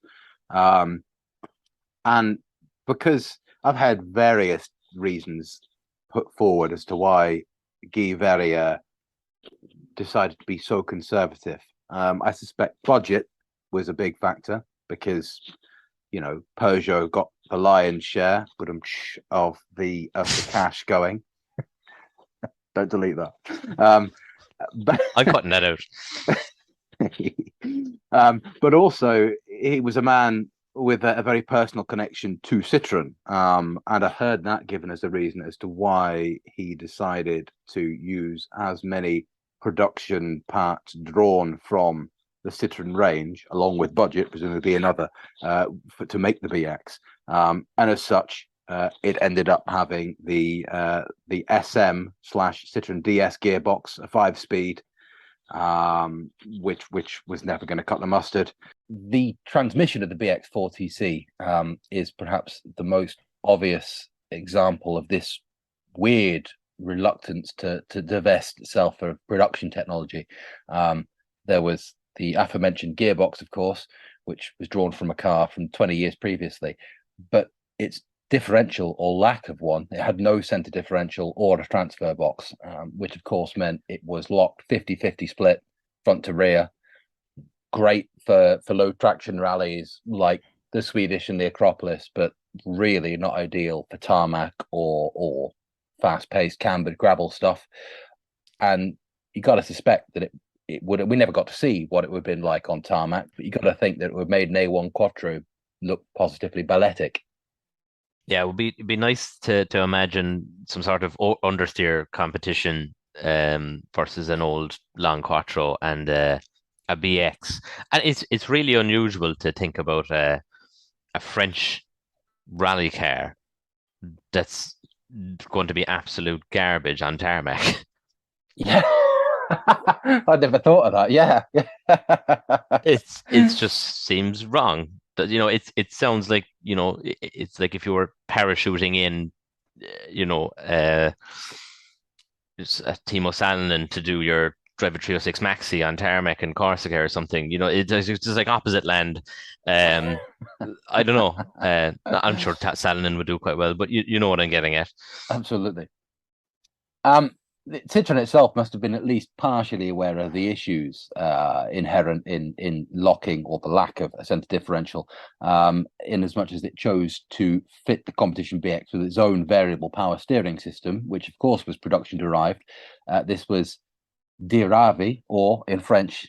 And because I've had various reasons put forward as to why Guy Verrier decided to be so conservative. I suspect budget was a big factor because, Peugeot got the lion's share of the cash going. Don't delete that. But I'm cutting that out. But also, he was a man with a very personal connection to Citroën, and I heard that given as a reason as to why he decided to use as many production parts drawn from the Citroën range, along with budget, presumably another, to make the BX. And as such, it ended up having the SM / Citroën DS gearbox, a 5-speed, which was never going to cut the mustard. The transmission of the BX4TC is perhaps the most obvious example of this weird reluctance to divest itself of production technology. There was the aforementioned gearbox, of course, which was drawn from a car from 20 years previously, but its differential or lack of one, it had no center differential or a transfer box, which of course meant it was locked 50-50 split front to rear. Great for low traction rallies like the Swedish and the Acropolis, but really not ideal for tarmac or fast-paced cambered gravel stuff. And you got to suspect that it would. We never got to see what it would have been like on tarmac, but you got to think that it would have made an A1 Quattro look positively balletic. Yeah, it would be nice to imagine some sort of understeer competition versus an old long Quattro and a BX. And it's really unusual to think about a French rally car that's going to be absolute garbage on tarmac. Yeah. I'd never thought of that. Yeah. It just seems wrong. It sounds like, it's like if you were parachuting in, Timo Salonen to do your Driver 306 Maxi on tarmac in Corsica or something. It's just like opposite land. I don't know. I'm sure Salonen would do quite well, but you know what I'm getting at. Absolutely. Citroën itself must have been at least partially aware of the issues inherent in locking or the lack of a center differential, in as much as it chose to fit the competition BX with its own variable power steering system, which of course was production derived. This was diravi, or in French,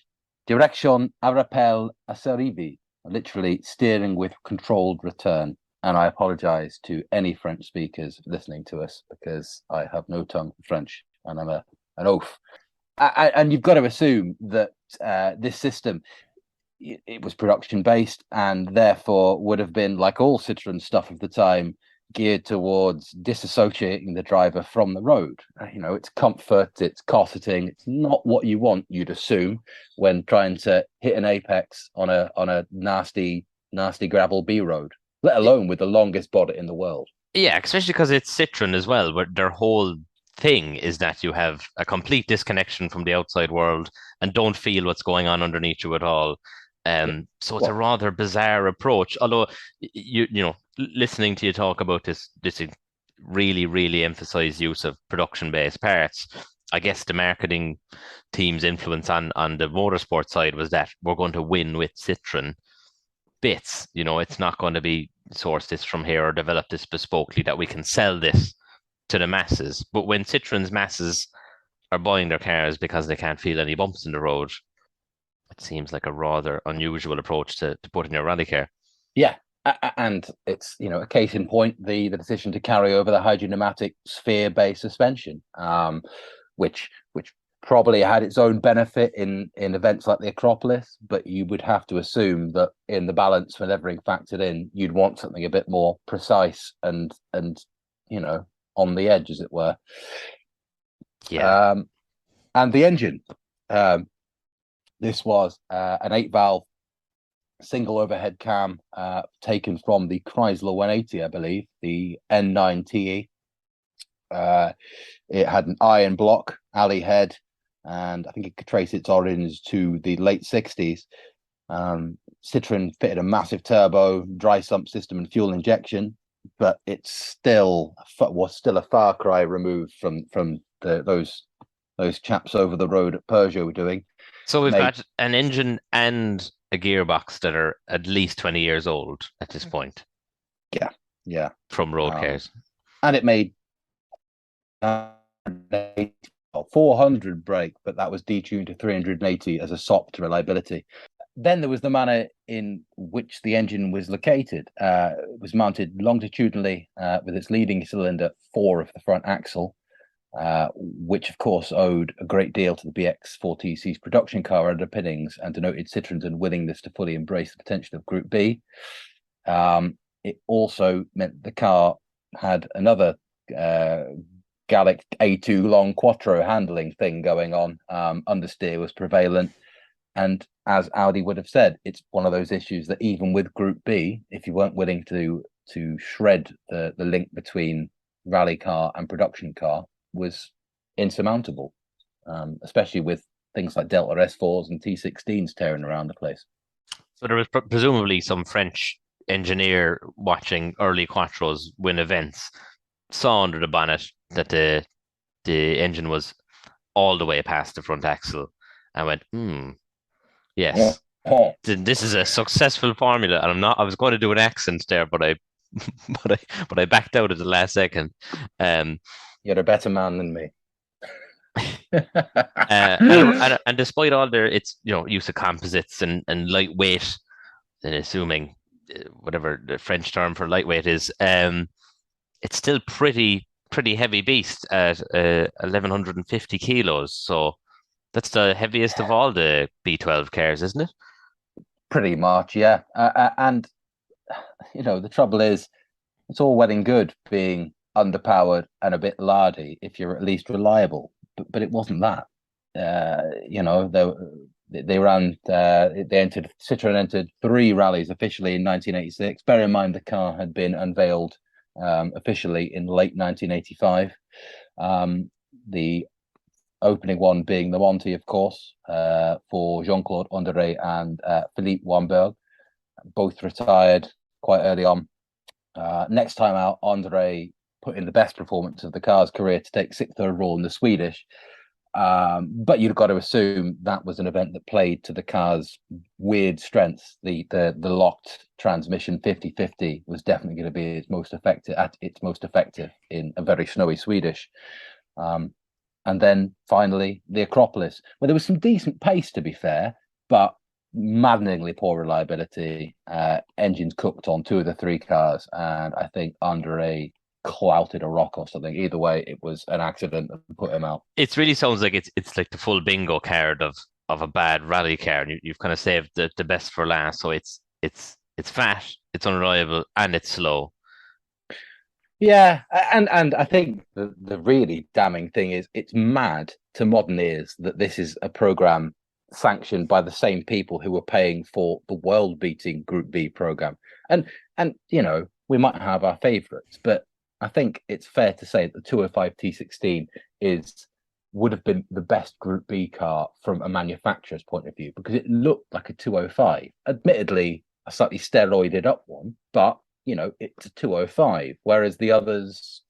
direction à rappel à s'arriver, literally steering with controlled return. And I apologize to any French speakers listening to us because I have no tongue for French and I'm an oaf. And you've got to assume that this system, it was production based and therefore would have been, like all Citroën stuff of the time, geared towards disassociating the driver from the road. It's comfort, it's corseting, it's not what you want, you'd assume, when trying to hit an apex on a nasty gravel B road, let alone with the longest body in the world. Yeah, especially because it's Citroën as well, where their whole thing is that you have a complete disconnection from the outside world and don't feel what's going on underneath you at all. Yeah. So it's a Well, rather bizarre approach. Although listening to you talk about this really, really emphasized use of production-based parts. I guess the marketing team's influence on the motorsport side was that we're going to win with Citroen bits. It's not going to be source this from here or develop this bespokely that we can sell this to the masses. But when Citroen's masses are buying their cars because they can't feel any bumps in the road, it seems like a rather unusual approach to put in your rally car. yeah, and it's a case in point, the decision to carry over the hydropneumatic sphere-based suspension, which probably had its own benefit in events like the Acropolis, but you would have to assume that in the balance, when everything factored in, you'd want something a bit more precise and on the edge, as it were. Yeah. And the engine, this was an 8-valve single overhead cam, taken from the Chrysler 180, I believe, the N9TE. It had an iron block alley head, and I think it could trace its origins to the late 60s. Citroen fitted a massive turbo, dry sump system, and fuel injection, but it was still a far cry removed from those chaps over the road at Peugeot were doing. So we've got an engine and a gearbox that are at least 20 years old at this point. Yeah. From road cars. And it made 400 brake, but that was detuned to 380 as a SOP to reliability. Then there was the manner in which the engine was located. It was mounted longitudinally with its leading cylinder 4 of the front axle, which of course owed a great deal to the BX4TC's production car underpinnings and denoted Citroen's unwillingness to fully embrace the potential of Group B. It also meant the car had another Gallic A2 long quattro handling thing going on. Understeer was prevalent. And as Audi would have said, it's one of those issues that even with Group B, if you weren't willing to shred the link between rally car and production car, was insurmountable, especially with things like Delta S4s and T16s tearing around the place. So there was presumably some French engineer watching early Quattros win events, saw under the bonnet that the engine was all the way past the front axle and went, yes, this is a successful formula. And I was going to do an accent there, but I but I backed out at the last second. You're a better man than me. And despite all their use of composites and lightweight, and assuming whatever the French term for lightweight is, it's still pretty heavy beast at 1150 kilos. So that's the heaviest of all the B12 cars, isn't it? Pretty much, yeah. And the trouble is, it's all well and good being underpowered and a bit lardy if you're at least reliable, but it wasn't that. Citroen entered 3 rallies officially in 1986. Bear in mind the car had been unveiled officially in late 1985. The opening one being the Monty, of course, for Jean-Claude André and Philippe Wamberg, both retired quite early on. Next time out, André put in the best performance of the car's career to take 6th overall in the Swedish. But you've got to assume that was an event that played to the car's weird strengths. The locked transmission 50/50 was definitely going to be its most effective in a very snowy Swedish. And then finally the Acropolis, where there was some decent pace, to be fair, but maddeningly poor reliability. Engines cooked on 2 of the 3 cars, and I think André clouted a rock or something. Either way, it was an accident that put him out. It really sounds like it's like the full bingo card of a bad rally car, and you've kind of saved the best for last. So it's fat, it's unreliable, and it's slow. Yeah, and I think the really damning thing is it's mad to modern ears that this is a program sanctioned by the same people who were paying for the world-beating Group B program. And we might have our favorites, but I think it's fair to say that the 205 T16 is would have been the best Group B car from a manufacturer's point of view because it looked like a 205. Admittedly, a slightly steroided up one, but it's a 205. Whereas the others,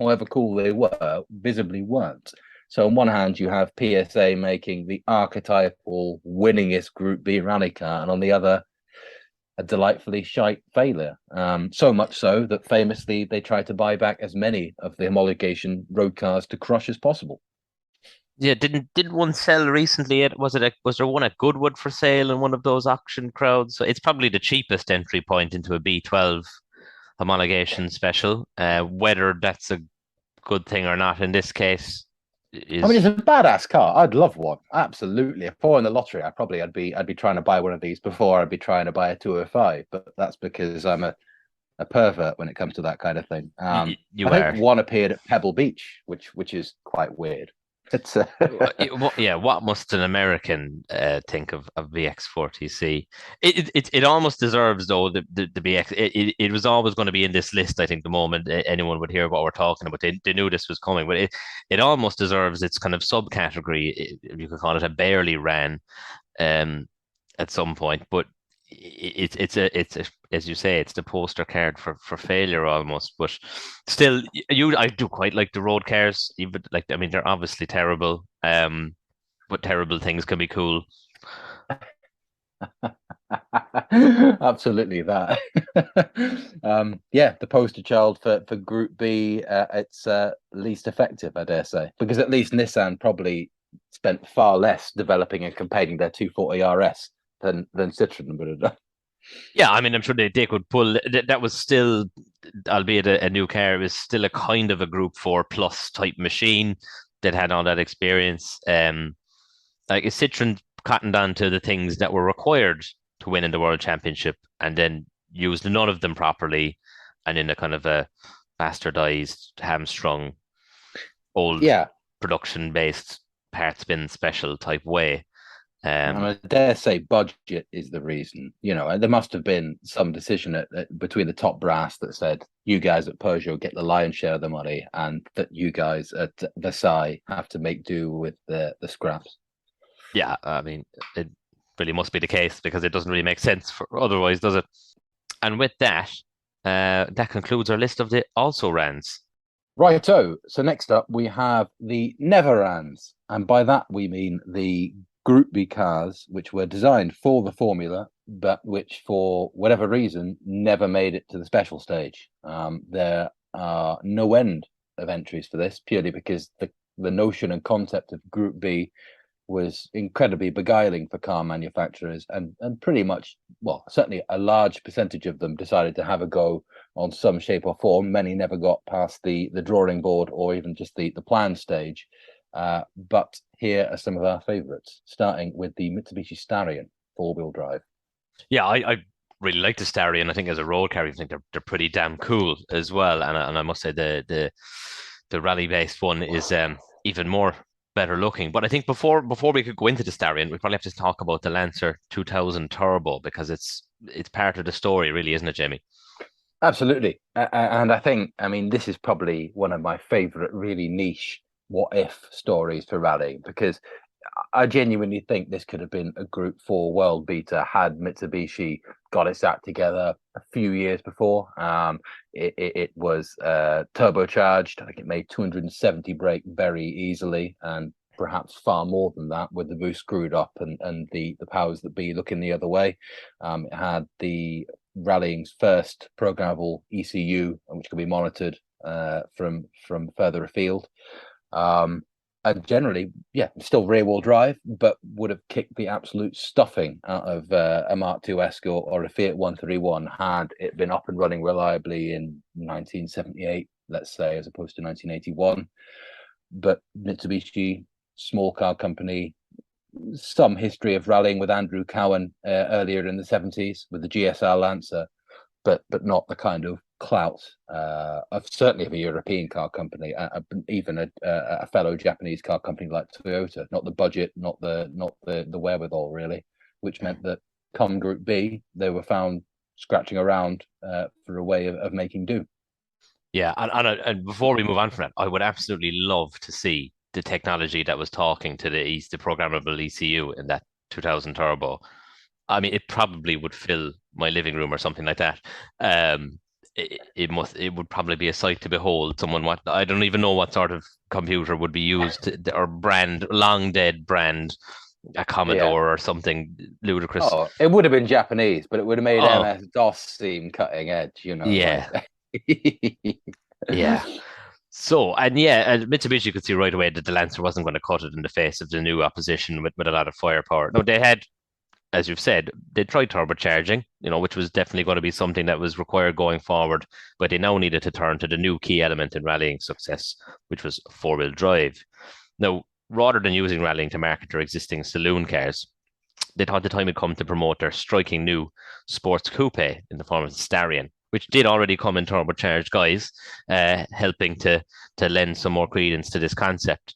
however cool they were, visibly weren't. So on one hand, you have PSA making the archetypal winningest Group B rally car, and on the other, a delightfully shite failure. So much so that famously they tried to buy back as many of the homologation road cars to crush as possible. Yeah, didn't one sell recently? Was there one at Goodwood for sale in one of those auction crowds? So it's probably the cheapest entry point into a B12 homologation special. Whether that's a good thing or not in this case I mean, is it's a badass car. I'd love one. Absolutely. If I won the lottery, I'd be trying to buy one of these before I'd be trying to buy a 205. But that's because I'm a pervert when it comes to that kind of thing. I you think are. one appeared at Pebble Beach, which is quite weird. It's Yeah, what must an American think of VX40C? It almost deserves though the BX. It was always going to be in this list. I think the moment anyone would hear what we're talking about, they knew this was coming. But it almost deserves its kind of subcategory. You could call it a barely ran um, at some point. But it's a as you say, it's the poster card for failure almost. But still, I do quite like the road cars. Even like I mean, they're obviously terrible. But terrible things can be cool. Absolutely that. Yeah, the poster child for Group B. It's least effective, I dare say, because at least Nissan probably spent far less developing and campaigning their 240 RS than Citroen would have done. Yeah, I mean, I'm sure they could pull that was still, albeit a new car, it was still a kind of a Group 4 plus type machine that had all that experience. Like Citroen cottoned on to the things that were required to win in the World Championship and then used none of them properly and in a kind of a bastardized, hamstrung, old Yeah, production based parts bin special type way. and Um, I dare say budget is the reason. And there must have been some decision between the top brass that said, you guys at Peugeot get the lion's share of the money, and that you guys at Versailles have to make do with the scraps. yeah, I mean, it really must be the case because it doesn't really make sense for otherwise, does it? And with that, that concludes our list of the also rans. Righto. So next up we have the Neverans, and by that we mean the Group B cars, which were designed for the Formula, but which, for whatever reason, never made it to the special stage. There are no end of entries for this, purely because the notion and concept of Group B was incredibly beguiling for car manufacturers, and pretty much, well, certainly a large percentage of them decided to have a go on some shape or form. Many never got past the drawing board or even just the plan stage. But here are some of our favourites, starting with the Mitsubishi Starion 4-wheel drive. Yeah, I really like the Starion. I think as a road car, I think they're pretty damn cool as well. And I must say the rally based one is even more better looking. But I think before we could go into the Starion, we probably have to talk about the Lancer 2000 Turbo because it's part of the story, really, isn't it, Jamie? Absolutely. And I think, I mean, this is probably one of my favorite, really niche what if stories for rallying, because I genuinely think this could have been a Group 4 world beater had Mitsubishi got its act together a few years before. It was turbocharged. I think it made 270 brake very easily, and perhaps far more than that with the boost screwed up and the powers that be looking the other way. It had the rallying's first programmable ECU, which could be monitored from further afield. And generally, yeah, still rear wheel drive, but would have kicked the absolute stuffing out of a Mark II Escort or a Fiat 131 had it been up and running reliably in 1978, let's say, as opposed to 1981. But Mitsubishi, small car company, some history of rallying with Andrew Cowan earlier in the 70s with the GSR Lancer, but not the kind of clout of certainly of a European car company, even a fellow Japanese car company like Toyota. Not the budget, not the wherewithal really, which meant that come Group B, they were found scratching around for a way of making do. Yeah, and before we move on from that, I would absolutely love to see the technology that was talking to the programmable ECU in that 2000 turbo. I mean, it probably would fill my living room or something like that. It would probably be a sight to behold. Someone what I don't even know what sort of computer would be used or brand, long dead brand, a Yeah. Commodore or something ludicrous. Oh, it would have been Japanese, but it would have made Oh, MS-DOS seem cutting edge, like. yeah, yeah. So, and yeah, and Mitsubishi could see right away that the Lancer wasn't going to cut it in the face of the new opposition with a lot of firepower. No, they had, as you've said, they tried turbocharging, which was definitely going to be something that was required going forward, but they now needed to turn to the new key element in rallying success, which was four-wheel drive. Now, rather than using rallying to market their existing saloon cars, they thought the time had come to promote their striking new sports coupe in the form of the Starion, which did already come in turbocharged guys, helping to lend some more credence to this concept.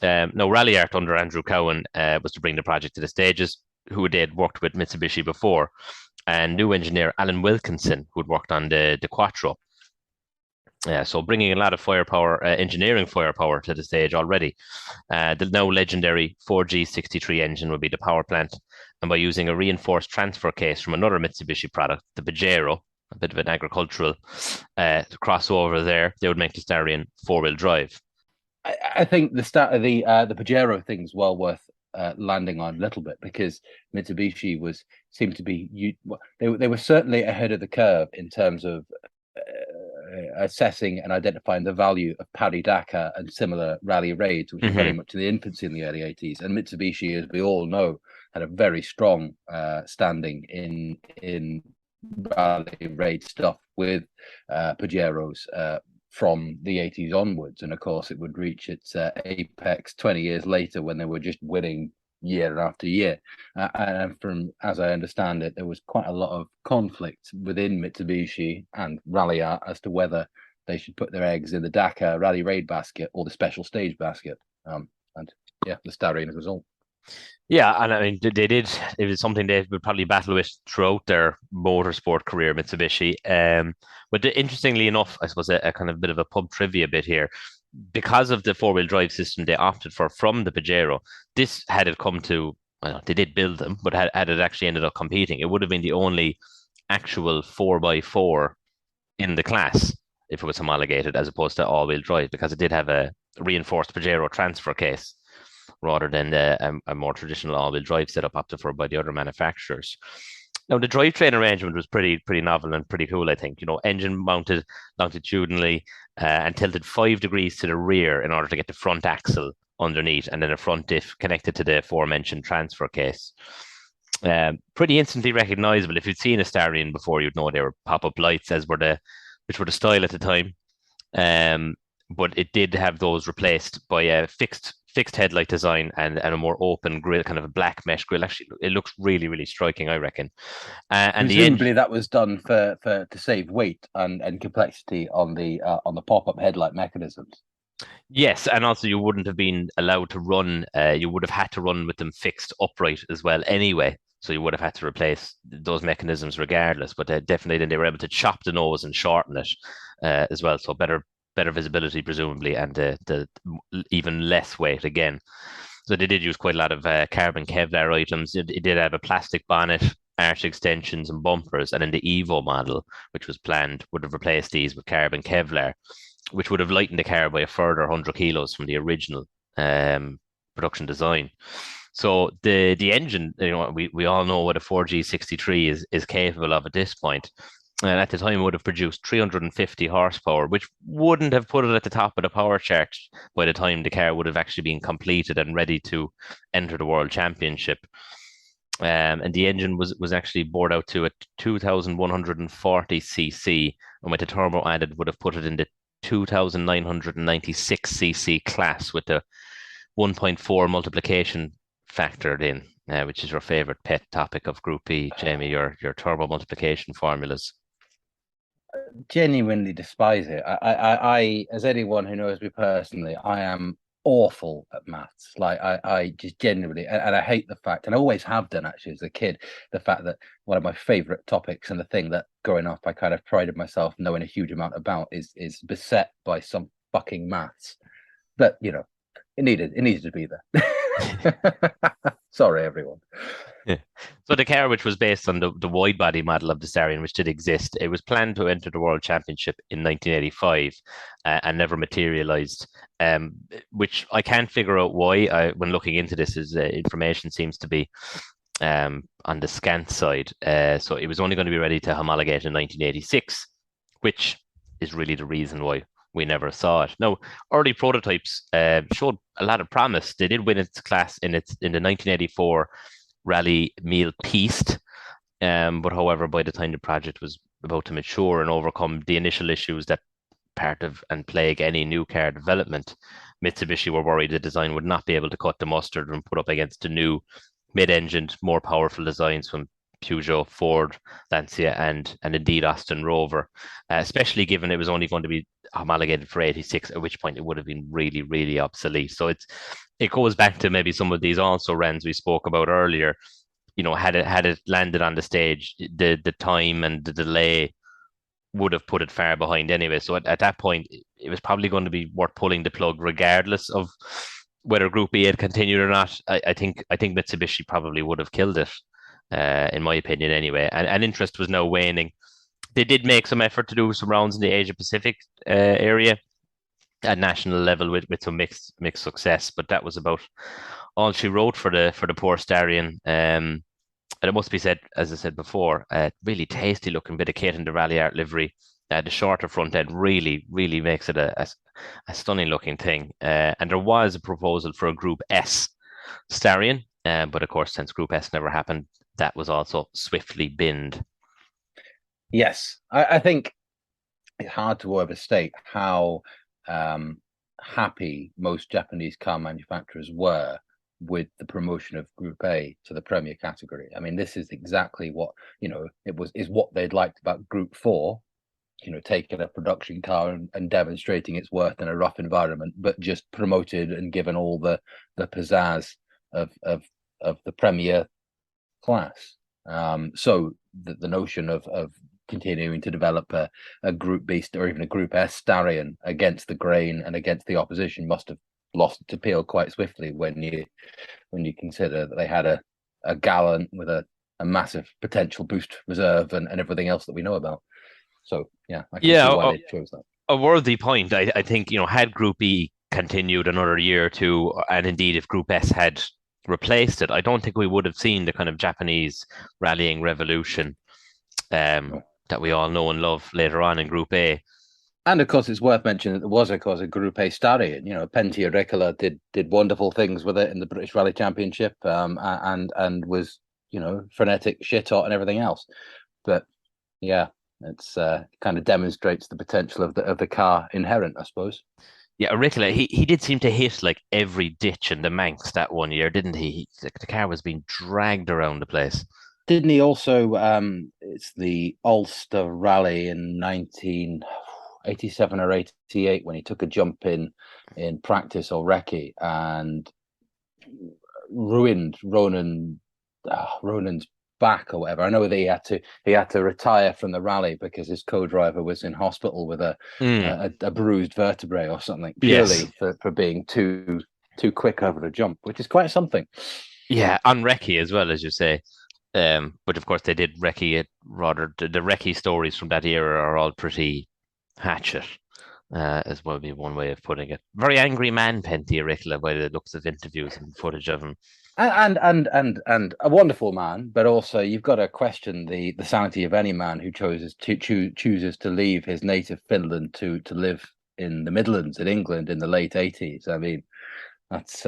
Now, Rally Art under Andrew Cowan was to bring the project to the stages, who had worked with Mitsubishi before, and new engineer Alan Wilkinson, who had worked on the Quattro. So bringing a lot of firepower, engineering firepower to the stage already. The now legendary 4G63 engine will be the power plant, and by using a reinforced transfer case from another Mitsubishi product, the Pajero, a bit of an agricultural crossover there, they would make the Starion four-wheel drive. I think the start of the Pajero thing's well worth landing on a little bit, because Mitsubishi seemed to be they were certainly ahead of the curve in terms of assessing and identifying the value of Paddy Dakar and similar rally raids, which were very much in the infancy in the early 80s. And Mitsubishi, as we all know, had a very strong standing in rally raid stuff with Pajeros from the 80s onwards. And of course, it would reach its apex 20 years later, when they were just winning year after year. And from, as I understand it, there was quite a lot of conflict within Mitsubishi and Rally Art as to whether they should put their eggs in the Dakar Rally Raid basket or the special stage basket. And yeah, the Starion as a result. Yeah, and I mean, they did. It was something they would probably battle with throughout their motorsport career, Mitsubishi. But interestingly enough, I suppose a kind of bit of a pub trivia bit here, because of the four-wheel drive system they opted for from the Pajero. This had it come to, well, they did build them, but had it actually ended up competing, it would have been the only actual 4x4 in the class if it was homologated, as opposed to all-wheel drive, because it did have a reinforced Pajero transfer case rather than a more traditional all-wheel drive setup opted for by the other manufacturers. Now, the drivetrain arrangement was pretty novel and pretty cool, I think. Engine mounted longitudinally and tilted 5 degrees to the rear in order to get the front axle underneath, and then a front diff connected to the aforementioned transfer case. Pretty instantly recognizable. If you'd seen a Starion before, you'd know they were pop-up lights, which were the style at the time. But it did have those replaced by a fixed headlight design and a more open grille, kind of a black mesh grille. Actually, it looks really, really striking, I reckon. And presumably that was done for to save weight and complexity on the pop-up headlight mechanisms. Yes, and also you wouldn't have been allowed to run. You would have had to run with them fixed upright as well, anyway. So you would have had to replace those mechanisms regardless. But definitely, then they were able to chop the nose and shorten it as well. So better visibility, presumably, and the even less weight again. So they did use quite a lot of carbon Kevlar items. It did have a plastic bonnet, arch extensions, and bumpers. And in the Evo model, which was planned, would have replaced these with carbon Kevlar, which would have lightened the car by a further 100 kilos from the original production design. So the engine, we all know what a 4G63 is capable of at this point. And at the time, it would have produced 350 horsepower, which wouldn't have put it at the top of the power chart by the time the car would have actually been completed and ready to enter the World Championship. And the engine was actually bored out to a 2,140 cc, and with the turbo added, would have put it in the 2,996 cc class with the 1.4 multiplication factored in, which is your favorite pet topic of Group B, Jamie, your turbo multiplication formulas. Genuinely despise it. I, as anyone who knows me personally, I am awful at maths. Like I just genuinely, and I hate the fact, and I always have done actually as a kid, the fact that one of my favorite topics and the thing that growing up I kind of prided myself knowing a huge amount about is beset by some fucking maths. But it needed to be there. Sorry, everyone. Yeah. So the car, which was based on the wide body model of the Starion, which did exist, it was planned to enter the World Championship in 1985 and never materialized. Which I can't figure out why. When looking into this, is information seems to be on the scant side. So it was only going to be ready to homologate in 1986, which is really the reason why we never saw it. Now, early prototypes showed a lot of promise. They did win its class in the 1984 Rally Meal Piste. But however, by the time the project was about to mature and overcome the initial issues that part of and plague any new car development, Mitsubishi were worried the design would not be able to cut the mustard and put up against the new mid-engined, more powerful designs from Peugeot, Ford, Lancia, and indeed Austin Rover, especially given it was only going to be homologated for 86, at which point it would have been really, really obsolete. So it goes back to maybe some of these also rans we spoke about earlier. Had it landed on the stage, the time and the delay would have put it far behind anyway. So at that point, it was probably going to be worth pulling the plug, regardless of whether Group B had continued or not. I think Mitsubishi probably would have killed it, in my opinion, anyway. And interest was now waning. They did make some effort to do some rounds in the Asia Pacific area at national level with some mixed success, but that was about all she wrote for the poor Starion. And it must be said, as I said before, a really tasty looking bit of kit in the Rally Art livery. The shorter front end really, really makes it a stunning looking thing. And there was a proposal for a Group S Starion, but of course, since Group S never happened, that was also swiftly binned. Yes, I think it's hard to overstate how happy most Japanese car manufacturers were with the promotion of Group A to the Premier category. I mean, this is exactly what is what they'd liked about Group 4. Taking a production car and demonstrating its worth in a rough environment, but just promoted and given all the pizzazz of the Premier class. So the notion of continuing to develop a Group B or even a Group S Starion against the grain and against the opposition must have lost its appeal quite swiftly when you consider that they had a Gallant with a massive potential boost reserve and everything else that we know about. So yeah, I can see Yeah, why they chose that. a worthy point. I think, had Group B continued another year or two, and indeed if Group S had replaced it, I don't think we would have seen the kind of Japanese rallying revolution No. that we all know and love later on in Group A. And of course, it's worth mentioning that there was, of course, a Group A Starion. Pentti Ricola did wonderful things with it in the British Rally Championship, and was frenetic, shit hot, and everything else. But yeah, it's kind of demonstrates the potential of the car inherent, I suppose. Yeah, Ricola, he did seem to hit like every ditch in the Manx that one year, didn't he? The car was being dragged around the place. Didn't he also? It's the Ulster Rally in 1987 or 88 when he took a jump in practice or recce and ruined Ronan's back or whatever. I know that he had to retire from the rally because his co-driver was in hospital with Mm, a bruised vertebrae or something, yes. purely for being too quick over the jump, which is quite something. Yeah, on Recce as well, as you say. But of course, they did Recce it rather. The Recce stories from that era are all pretty hatchet, as well be one way of putting it. Very angry man, Pentti Ricola, by the looks of interviews and footage of him. And a wonderful man, but also you've got to question the sanity of any man who chooses to leave his native Finland to live in the Midlands in England in the late 80s. I mean, that's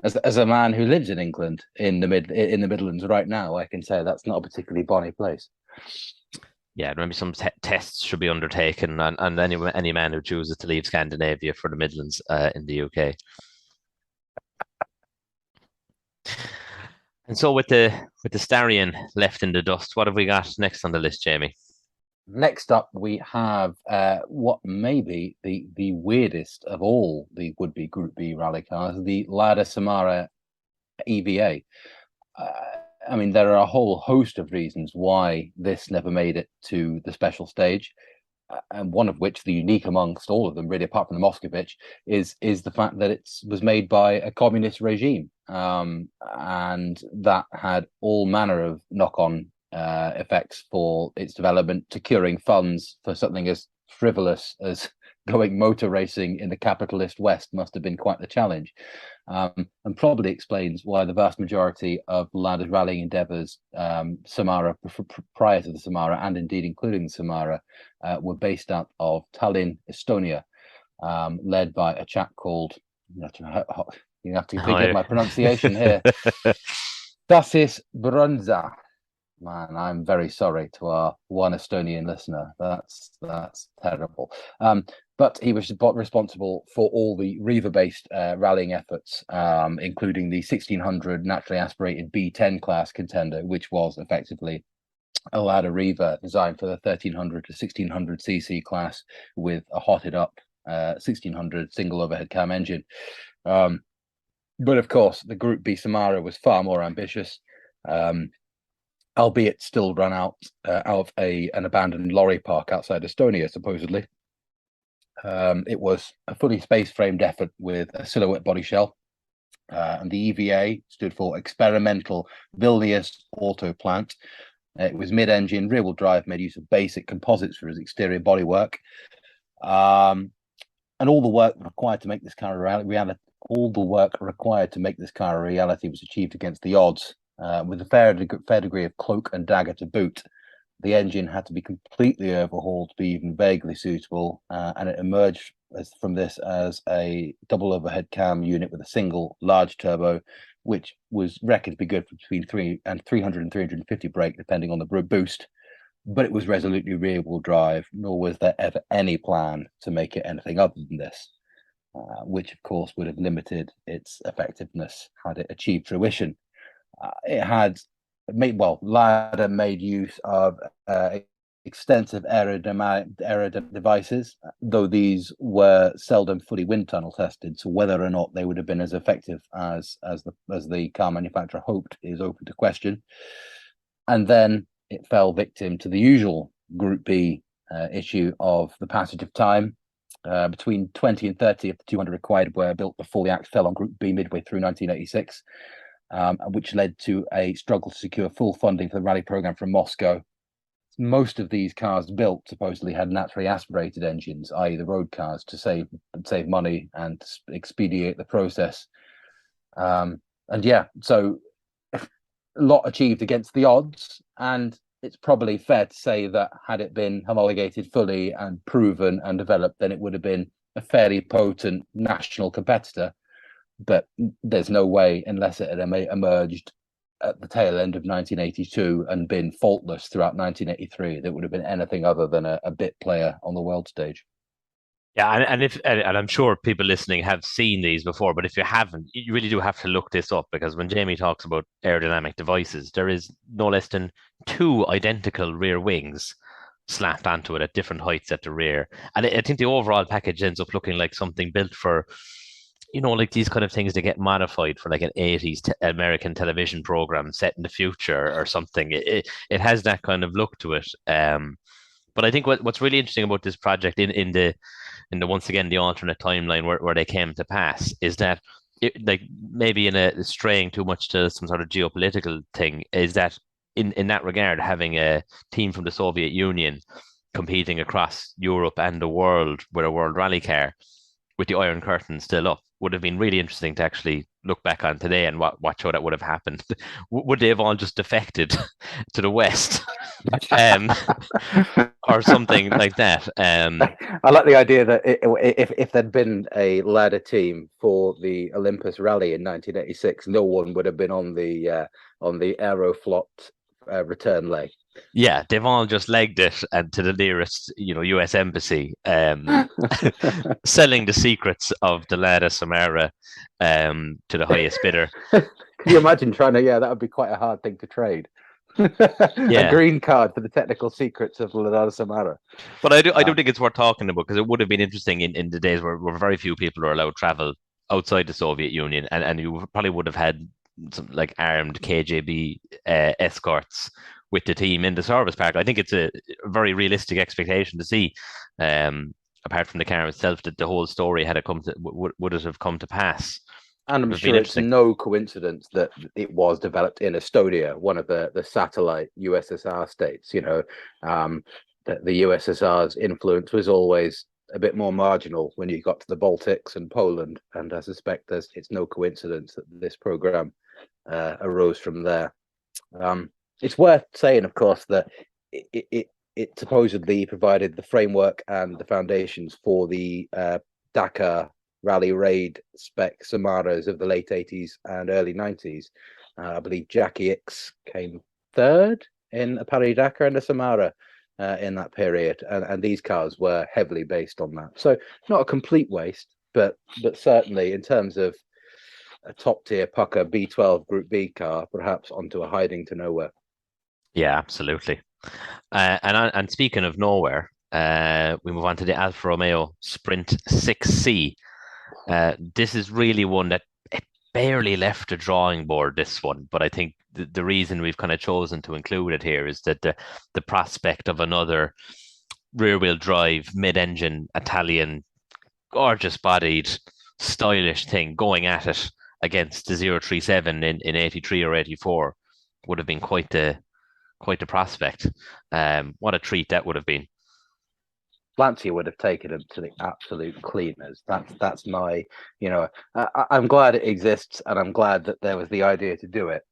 as a man who lives in England in the Midlands right now, I can say that's not a particularly bonny place. Yeah, maybe some tests should be undertaken on any man who chooses to leave Scandinavia for the Midlands in the UK. And so with the Starion left in the dust, what have we got next on the list, Jamie? Next up, we have what may be the weirdest of all the would-be Group B rally cars, the Lada Samara EVA. Uh, I mean, there are a whole host of reasons why this never made it to the special stage, and one of which, the unique amongst all of them, really, apart from the Moscovich, is the fact that it was made by a communist regime, and that had all manner of knock-on effects for its development, securing funds for something as frivolous as going motor racing in the capitalist West must have been quite the challenge. And probably explains why the vast majority of Lada's rallying endeavours, Samara, prior to the Samara, and indeed including the Samara, were based out of Tallinn, Estonia, led by a chap called, you have to forgive my pronunciation here, Tassis Brunza. Man, I'm very sorry to our one Estonian listener. That's terrible. But he was responsible for all the Riva-based rallying efforts, including the 1600 naturally aspirated B10 class contender, which was effectively a Lada Riva designed for the 1300 to 1600 cc class with a hotted up 1600 single overhead cam engine. But of course, the Group B Samara was far more ambitious. Albeit still run out of an abandoned lorry park outside Estonia, supposedly. It was a fully space-framed effort with a silhouette body shell, and the EVA stood for Experimental Vilnius Auto Plant. It was mid-engine, rear-wheel drive, made use of basic composites for its exterior bodywork, and all the work required to make this car a reality. All the work required to make this car a reality was achieved against the odds. With a fair degree of cloak and dagger to boot. The engine had to be completely overhauled to be even vaguely suitable, and it emerged from this as a double overhead cam unit with a single large turbo, which was reckoned to be good for between 300 and 350 brake, depending on the boost. But it was resolutely rear-wheel drive, nor was there ever any plan to make it anything other than this, which, of course, would have limited its effectiveness had it achieved fruition. It had Lada made use of extensive aerodynamic devices, though these were seldom fully wind tunnel tested. So whether or not they would have been as effective as the car manufacturer hoped is open to question. And then it fell victim to the usual Group B issue of the passage of time. Between 20 and 30 of the 200 required were built before the axe fell on Group B midway through 1986. Which led to a struggle to secure full funding for the rally program from Moscow. Most of these cars built supposedly had naturally aspirated engines, i.e. the road cars, to save money and expedite the process. So a lot achieved against the odds, and it's probably fair to say that had it been homologated fully and proven and developed, then it would have been a fairly potent national competitor. But there's no way, unless it had emerged at the tail end of 1982 and been faultless throughout 1983, that would have been anything other than a bit player on the world stage. Yeah, and I'm sure people listening have seen these before, but if you haven't, you really do have to look this up, because when Jamie talks about aerodynamic devices, there is no less than two identical rear wings slapped onto it at different heights at the rear. And I think the overall package ends up looking like something built for, like these kind of things that get modified for like an 80s American television program set in the future or something. It has that kind of look to it. But I think what's really interesting about this project in the once again the alternate timeline where they came to pass is that like maybe in a straying too much to some sort of geopolitical thing, is that in that regard, having a team from the Soviet Union competing across Europe and the world with a world rally car with the Iron Curtain still up would have been really interesting to actually look back on today and watch how that would have happened. Would they have all just defected to the West? Or something like that. I like the idea that if there'd been a ladder team for the Olympus Rally in 1986, no one would have been on the Aeroflot return leg. Yeah, they've all just legged it and to the nearest, U.S. embassy, selling the secrets of the Lada Samara to the highest bidder. Can you imagine trying to? Yeah, that would be quite a hard thing to trade. A Yeah, green card for the technical secrets of Ladada Samara. but I do Uh, think it's worth talking about because it would have been interesting in the days where very few people are allowed to travel outside the Soviet Union, and you probably would have had some like armed KGB escorts with the team in the service park. I think it's a very realistic expectation to see. Apart from the car itself, that the whole story had it come to would it have come to pass? and I'm Would have been sure it's interesting. no coincidence that it was developed in Estonia, one of the satellite USSR states. The USSR's influence was always a bit more marginal when you got to the Baltics and Poland, and I suspect it's no coincidence that this program arose from there. It's worth saying, of course, that it supposedly provided the framework and the foundations for the Dakar Rally Raid spec Samaras of the late 80s and early 90s. I believe Jackie X came third in a Paris Dakar and a Samara in that period, and these cars were heavily based on that. So not a complete waste, but certainly in terms of a top tier pucker B12 Group B car, perhaps onto a hiding to nowhere. Yeah, absolutely. And speaking of nowhere, we move on to the Alfa Romeo Sprint 6C. This is really one that it barely left the drawing board, this one, but I think the reason we've kind of chosen to include it here is that the prospect of another rear-wheel drive, mid-engine, Italian, gorgeous bodied, stylish thing going at it against the 037 in 83 or 84 would have been quite the prospect. What a treat that would have been. Lancia would have taken him to the absolute cleaners. That's my, I'm glad it exists, and I'm glad that there was the idea to do it.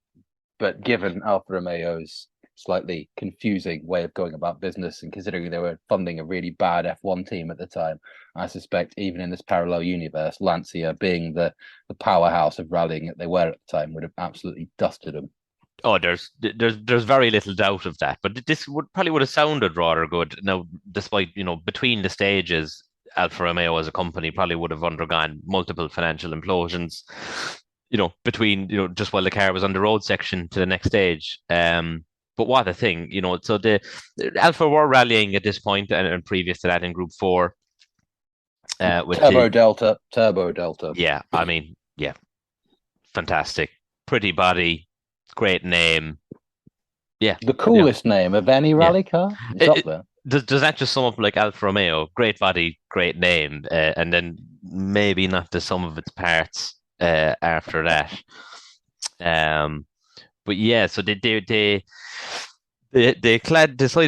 But given Alfa Romeo's slightly confusing way of going about business, and considering they were funding a really bad F1 team at the time, I suspect even in this parallel universe, Lancia, being the powerhouse of rallying that they were at the time, would have absolutely dusted them. Oh, there's very little doubt of that. But this would have sounded rather good. Now, despite between the stages, Alfa Romeo as a company probably would have undergone multiple financial implosions. Between just while the car was on the road section to the next stage. But what a thing, So the Alfa were rallying at this point and previous to that in Group 4. With Turbo the Delta, Turbo Delta. Yeah, I mean, yeah, fantastic, pretty body, great name. Yeah, The yeah, coolest name of any yeah. rally car. It's It, up it, there. does that just sum up like Alfa Romeo? Great body, great name, and then maybe not the sum of its parts after that. Um, but yeah, so they decided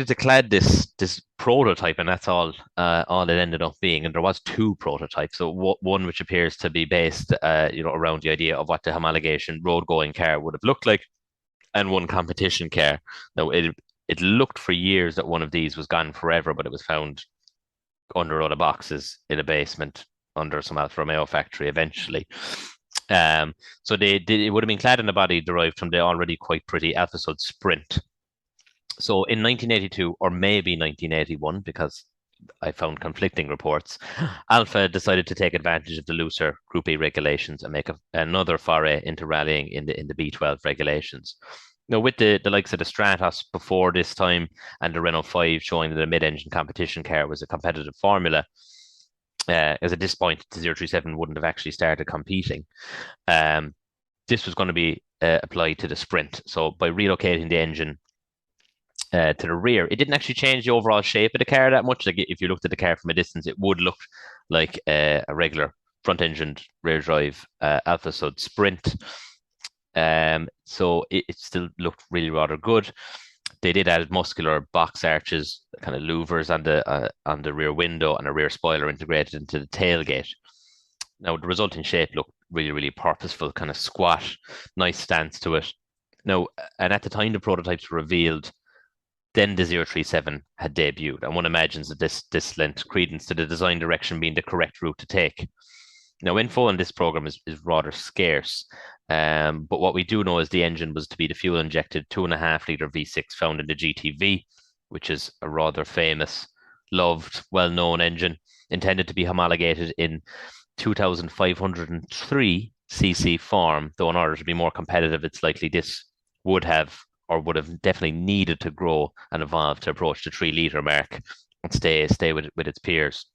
to clad this prototype, and that's all it ended up being. And there was two prototypes. So one which appears to be based around the idea of what the homologation road going car would have looked like, and one competition car. Now it looked for years that one of these was gone forever, but it was found under other boxes in a basement under some Alfa Romeo factory eventually. So it would have been clad in a body derived from the already quite pretty Alfa Sud Sprint. So in 1982 or maybe 1981, because I found conflicting reports, Alpha decided to take advantage of the looser Group B regulations and make another foray into rallying in the B12 regulations. Now, with the likes of the Stratos before this time and the Renault 5 showing that a mid-engine competition car was a competitive formula, as at this point, the 037 wouldn't have actually started competing. This was going to be applied to the Sprint. So by relocating the engine to the rear. It didn't actually change the overall shape of the car that much. Like if you looked at the car from a distance, it would look like a regular front-engined rear-drive Alfa Sud Sprint. So it still looked really rather good. They did add muscular box arches, kind of louvers on the rear window, and a rear spoiler integrated into the tailgate. Now the resulting shape looked really, really purposeful, kind of squat, nice stance to it. Now, and at the time the prototypes were revealed, then the 037 had debuted, and one imagines that this lent credence to the design direction being the correct route to take. Now, info on this program is rather scarce, but what we do know is the engine was to be the fuel injected 2.5 litre V6 found in the GTV, which is a rather famous, loved, well known engine, intended to be homologated in 2,503 cc form, though in order to be more competitive, it's likely this would have or would have definitely needed to grow and evolve to approach the 3 liter mark and stay with its peers.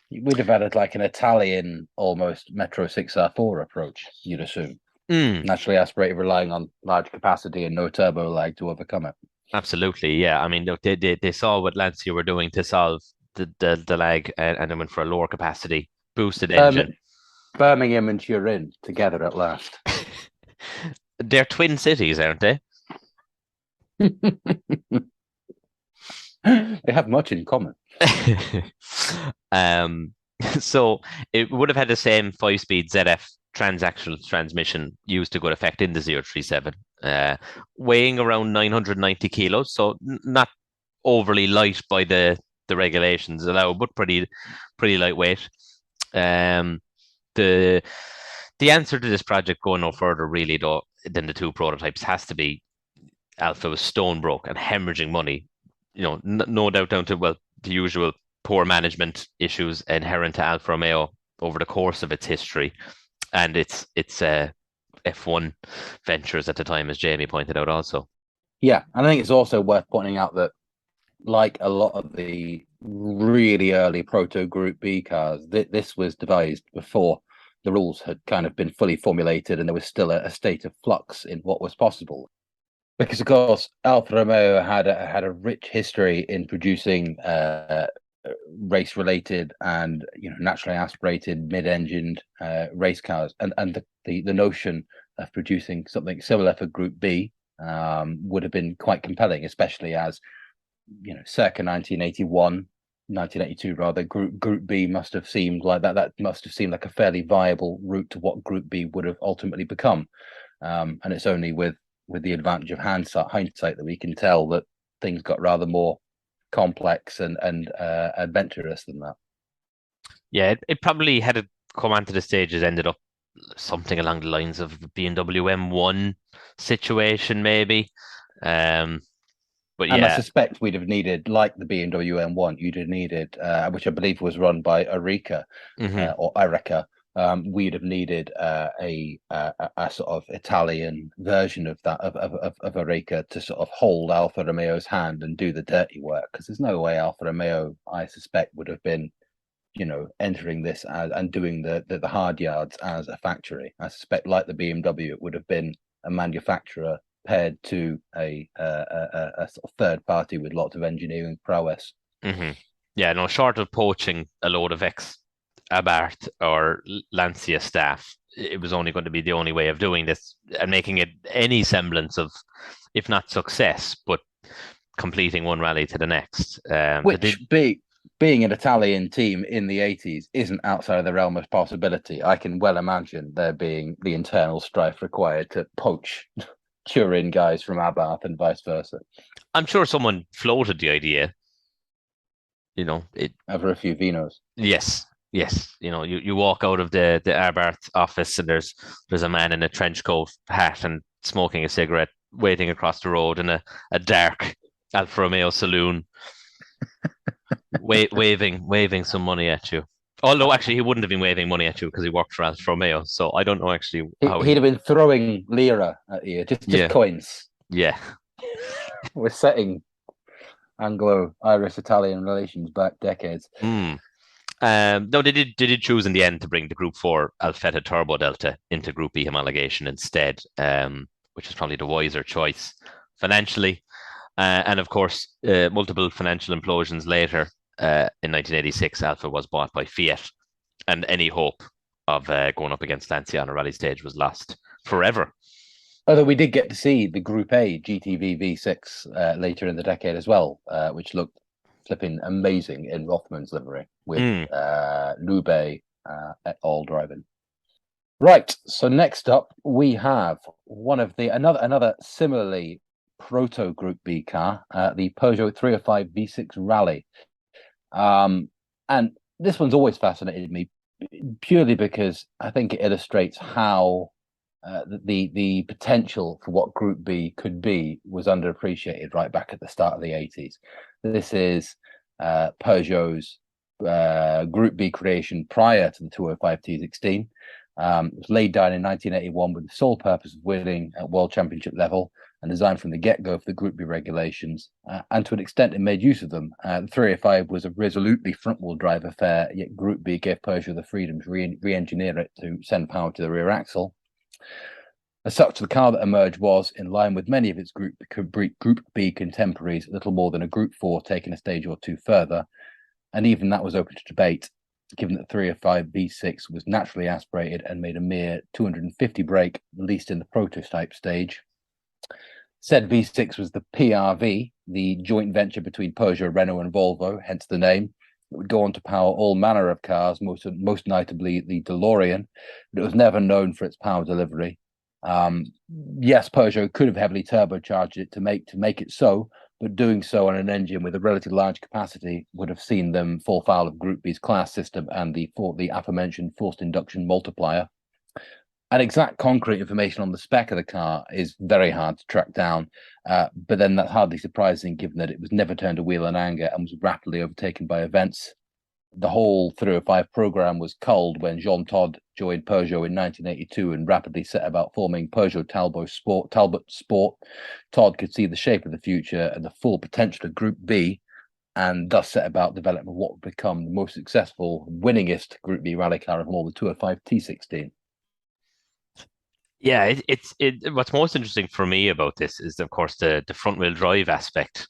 We'd have had like an Italian almost Metro 6R4 approach, you'd assume. Mm, Naturally aspirated, relying on large capacity and no turbo lag to overcome it. absolutely, yeah. I mean, look, they saw what Lancia were doing to solve the lag, and then went for a lower capacity boosted engine. Birmingham and Turin together at last. They're twin cities, aren't they? They have much in common. um, so it would have had the same 5-speed ZF transactional transmission used to good effect in the 037, weighing around 990 kilos, so not overly light by the regulations allowed, but pretty lightweight. Um, the the answer to this project going no further really though than the 2 prototypes has to be Alpha was stone broke and hemorrhaging money. No doubt down to the usual poor management issues inherent to Alfa Romeo over the course of its history and its F1 ventures at the time, as Jamie pointed out also. Yeah, and I think it's also worth pointing out that, like a lot of the really early proto Group B cars, this was devised before the rules had kind of been fully formulated and there was still a state of flux in what was possible. Because, of course, Alfa Romeo had a rich history in producing race-related and naturally aspirated mid-engined race cars, and the notion of producing something similar for Group B would have been quite compelling, especially as circa 1982 rather, Group B must have seemed like that must have seemed like a fairly viable route to what Group B would have ultimately become, and it's only with the advantage of hindsight that we can tell that things got rather more complex and adventurous than that. Yeah, it probably had it come onto the stage, it ended up something along the lines of the BMW M1 situation, maybe. But And I yeah. suspect we'd have needed, like the BMW M1, you'd have needed, which I believe was run by Arica or Ireca. We'd have needed a sort of Italian version of that of Arica to sort of hold Alfa Romeo's hand and do the dirty work. Because there's no way Alfa Romeo, I suspect, would have been, entering this and doing the hard yards as a factory. I suspect, like the BMW, it would have been a manufacturer paired to a sort of third party with lots of engineering prowess. Yeah, no, short of poaching a load of Abarth or Lancia staff, it was only going to be the only way of doing this and making it any semblance of, if not success, but completing one rally to the next. Which, being an Italian team in the 80s isn't outside of the realm of possibility. I can well imagine there being the internal strife required to poach Turin guys from Abarth and vice versa. I'm sure someone floated the idea. Over a few vinos. Yes. You walk out of the Abarth office and there's a man in a trench coat, hat, and smoking a cigarette, waiting across the road in a dark Alfa Romeo saloon, waving some money at you. Although actually he wouldn't have been waving money at you because he worked for Alfa Romeo, so I don't know actually how he'd have been throwing lira at you, just coins. Yeah. We're setting Anglo-Irish Italian relations back decades. No, they did choose in the end to bring the Group 4 Alfetta Turbo Delta into Group B homologation instead, which is probably the wiser choice financially. And of course, multiple financial implosions later, in 1986, Alfa was bought by Fiat, and any hope of going up against Lancia on a rally stage was lost forever. Although we did get to see the Group A GTV V6 later in the decade as well, which looked flipping amazing in Rothman's livery with Lube all driving. Right. So next up we have another similarly proto Group B car, the Peugeot 305 V6 Rally. And this one's always fascinated me purely because I think it illustrates how the potential for what Group B could be was underappreciated right back at the start of the 80s. This is Peugeot's Group B creation prior to the 205 T16. It was laid down in 1981 with the sole purpose of winning at World Championship level and designed from the get-go for the Group B regulations. And to an extent, it made use of them. The 305 was a resolutely front-wheel drive affair, yet Group B gave Peugeot the freedom to re-engineer it to send power to the rear axle. As such, the car that emerged was, in line with many of its Group B contemporaries, little more than a Group 4 taken a stage or two further, and even that was open to debate, given that 305 V6 was naturally aspirated and made a mere 250 brake, released in the prototype stage. Said V6 was the PRV, the joint venture between Peugeot, Renault, and Volvo, hence the name. It would go on to power all manner of cars, most notably the DeLorean, but it was never known for its power delivery. Yes, Peugeot could have heavily turbocharged it to make it so, but doing so on an engine with a relatively large capacity would have seen them fall foul of Group B's class system and the aforementioned forced induction multiplier. And exact concrete information on the spec of the car is very hard to track down, but then that's hardly surprising given that it was never turned a wheel in anger and was rapidly overtaken by events. The whole 305 program was culled when Jean Todt joined Peugeot in 1982 and rapidly set about forming Peugeot Talbot Sport. Todt could see the shape of the future and the full potential of Group B, and thus set about developing what would become the most successful, winningest Group B rally car of all, the 205 T16. Yeah, what's most interesting for me about this is, of course, the front wheel drive aspect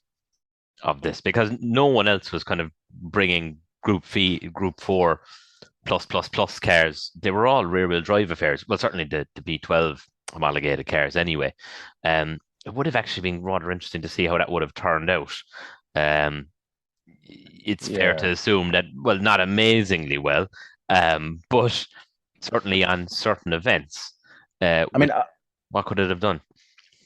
of this, because no one else was kind of bringing Group 4 plus cars. They were all rear wheel drive affairs. Well, certainly the B12 homologated cars anyway. It would have actually been rather interesting to see how that would have turned out. It's fair to assume that, well, not amazingly well, but certainly on certain events. What could it have done?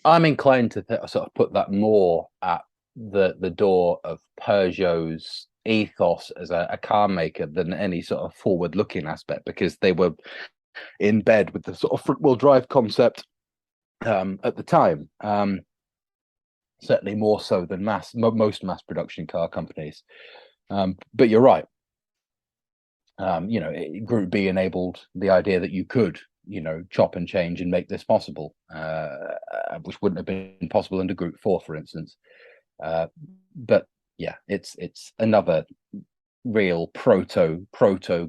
I'm inclined to sort of put that more at the door of Peugeot's ethos as a car maker than any sort of forward-looking aspect, because they were in bed with the sort of front-wheel drive concept at the time. Certainly more so than most mass production car companies. But you're right. Group B enabled the idea that you could, chop and change and make this possible, which wouldn't have been possible under Group 4, for instance. But yeah, it's another real proto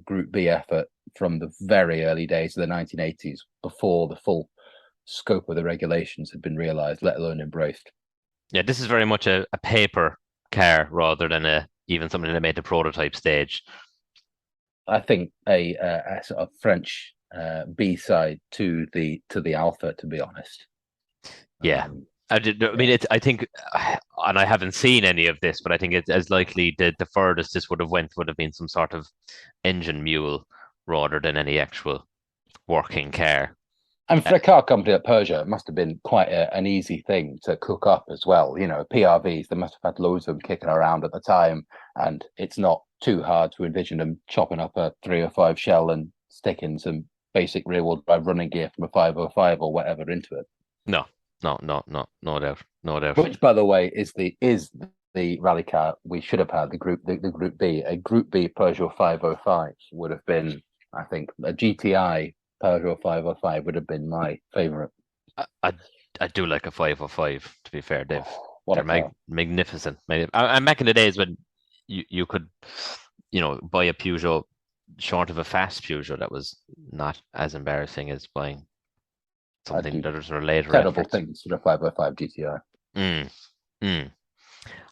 Group B effort from the very early days of the 1980s, before the full scope of the regulations had been realized, let alone embraced. Yeah, this is very much a paper car rather than even something that made the prototype stage. I think a sort of French B-side to the Alpha, to be honest. Yeah. I mean, I think, and I haven't seen any of this, but I think it's as likely the furthest this would have been some sort of engine mule rather than any actual working car. And for a car company like Peugeot, it must have been quite an easy thing to cook up as well. PRVs, they must have had loads of them kicking around at the time, and it's not too hard to envision them chopping up a 305 shell and sticking some basic rear-wheel drive running gear from a 505 or whatever into it. No doubt. Which, by the way, is the rally car we should have had, the Group B. A Group B Peugeot 505 would have been, I think, a GTI Peugeot 505 would have been my favorite. I do like a 505, to be fair, Dave. They're magnificent. I'm back in the days when you could, buy a Peugeot short of a fast Peugeot that was not as embarrassing as buying something that was later. Terrible things for a 505 GTI.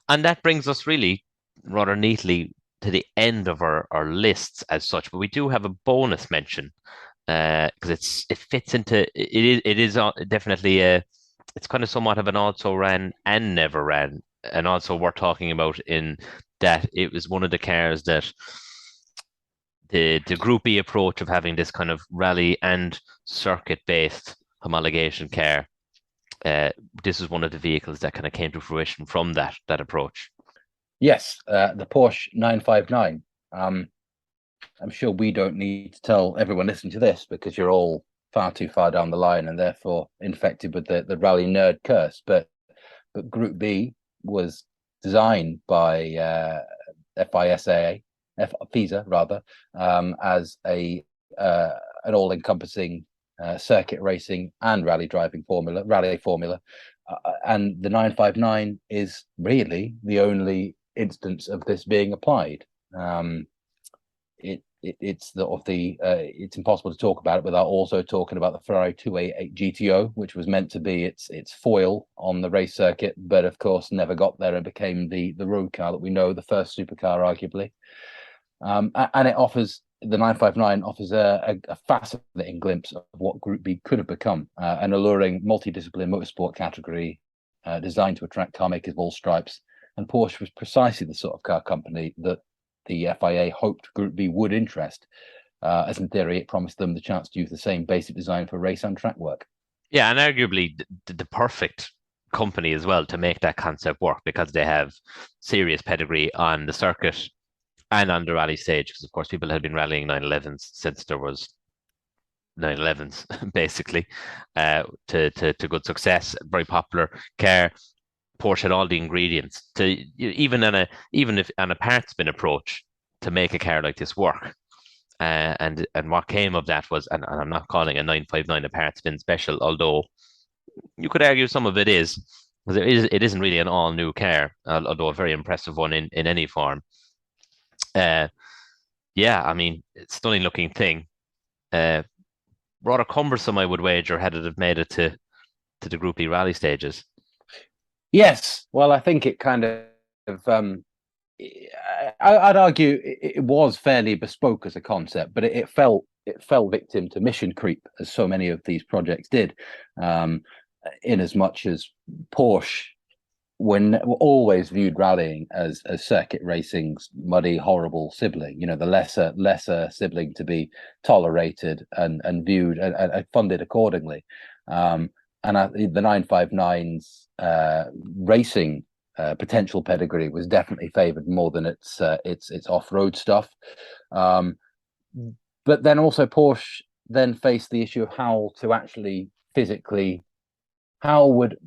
And that brings us really rather neatly to the end of our lists as such. But we do have a bonus mention, because it fits into it is definitely it's kind of somewhat of an also ran and never ran, and also worth talking about in that it was one of the cars that the Group B approach of having this kind of rally and circuit based homologation car. This is one of the vehicles that kind of came to fruition from that approach. Yes, the Porsche 959. I'm sure we don't need to tell everyone listening to this, because you're all far too far down the line and therefore infected with the rally nerd curse. But Group B was designed by FISA rather, as a an all-encompassing circuit racing and rally formula. And the 959 is really the only instance of this being applied. It's it's impossible to talk about it without also talking about the Ferrari 288 GTO, which was meant to be its foil on the race circuit, but of course never got there and became the road car that we know, the first supercar, arguably. And the 959 offers a fascinating glimpse of what Group B could have become, an alluring multidiscipline motorsport category designed to attract car makers of all stripes. And Porsche was precisely the sort of car company that the FIA hoped Group B would interest, as in theory it promised them the chance to use the same basic design for race and track work. Yeah, and arguably the perfect company as well to make that concept work because they have serious pedigree on the circuit and on the rally stage. Because of course people had been rallying 911s since there was 911s basically, to good success. Very popular car. Porsche had all the ingredients to even if on a parts bin approach to make a car like this work. And what came of that was, and I'm not calling a 959 a parts bin special, although you could argue some of it is, because it isn't really an all new car, although a very impressive one in any form. Yeah, I mean, it's a stunning looking thing. Rather cumbersome, I would wager, had it have made it to the Group B rally stages. Yes, well, I think it kind of I'd argue it was fairly bespoke as a concept, but it fell victim to mission creep, as so many of these projects did. In as much as Porsche were always viewed rallying as circuit racing's muddy, horrible sibling, the lesser sibling to be tolerated and viewed and funded accordingly. And the 959's racing potential pedigree was definitely favoured more than its off-road stuff. But then also Porsche then faced the issue of how to actually physically, how would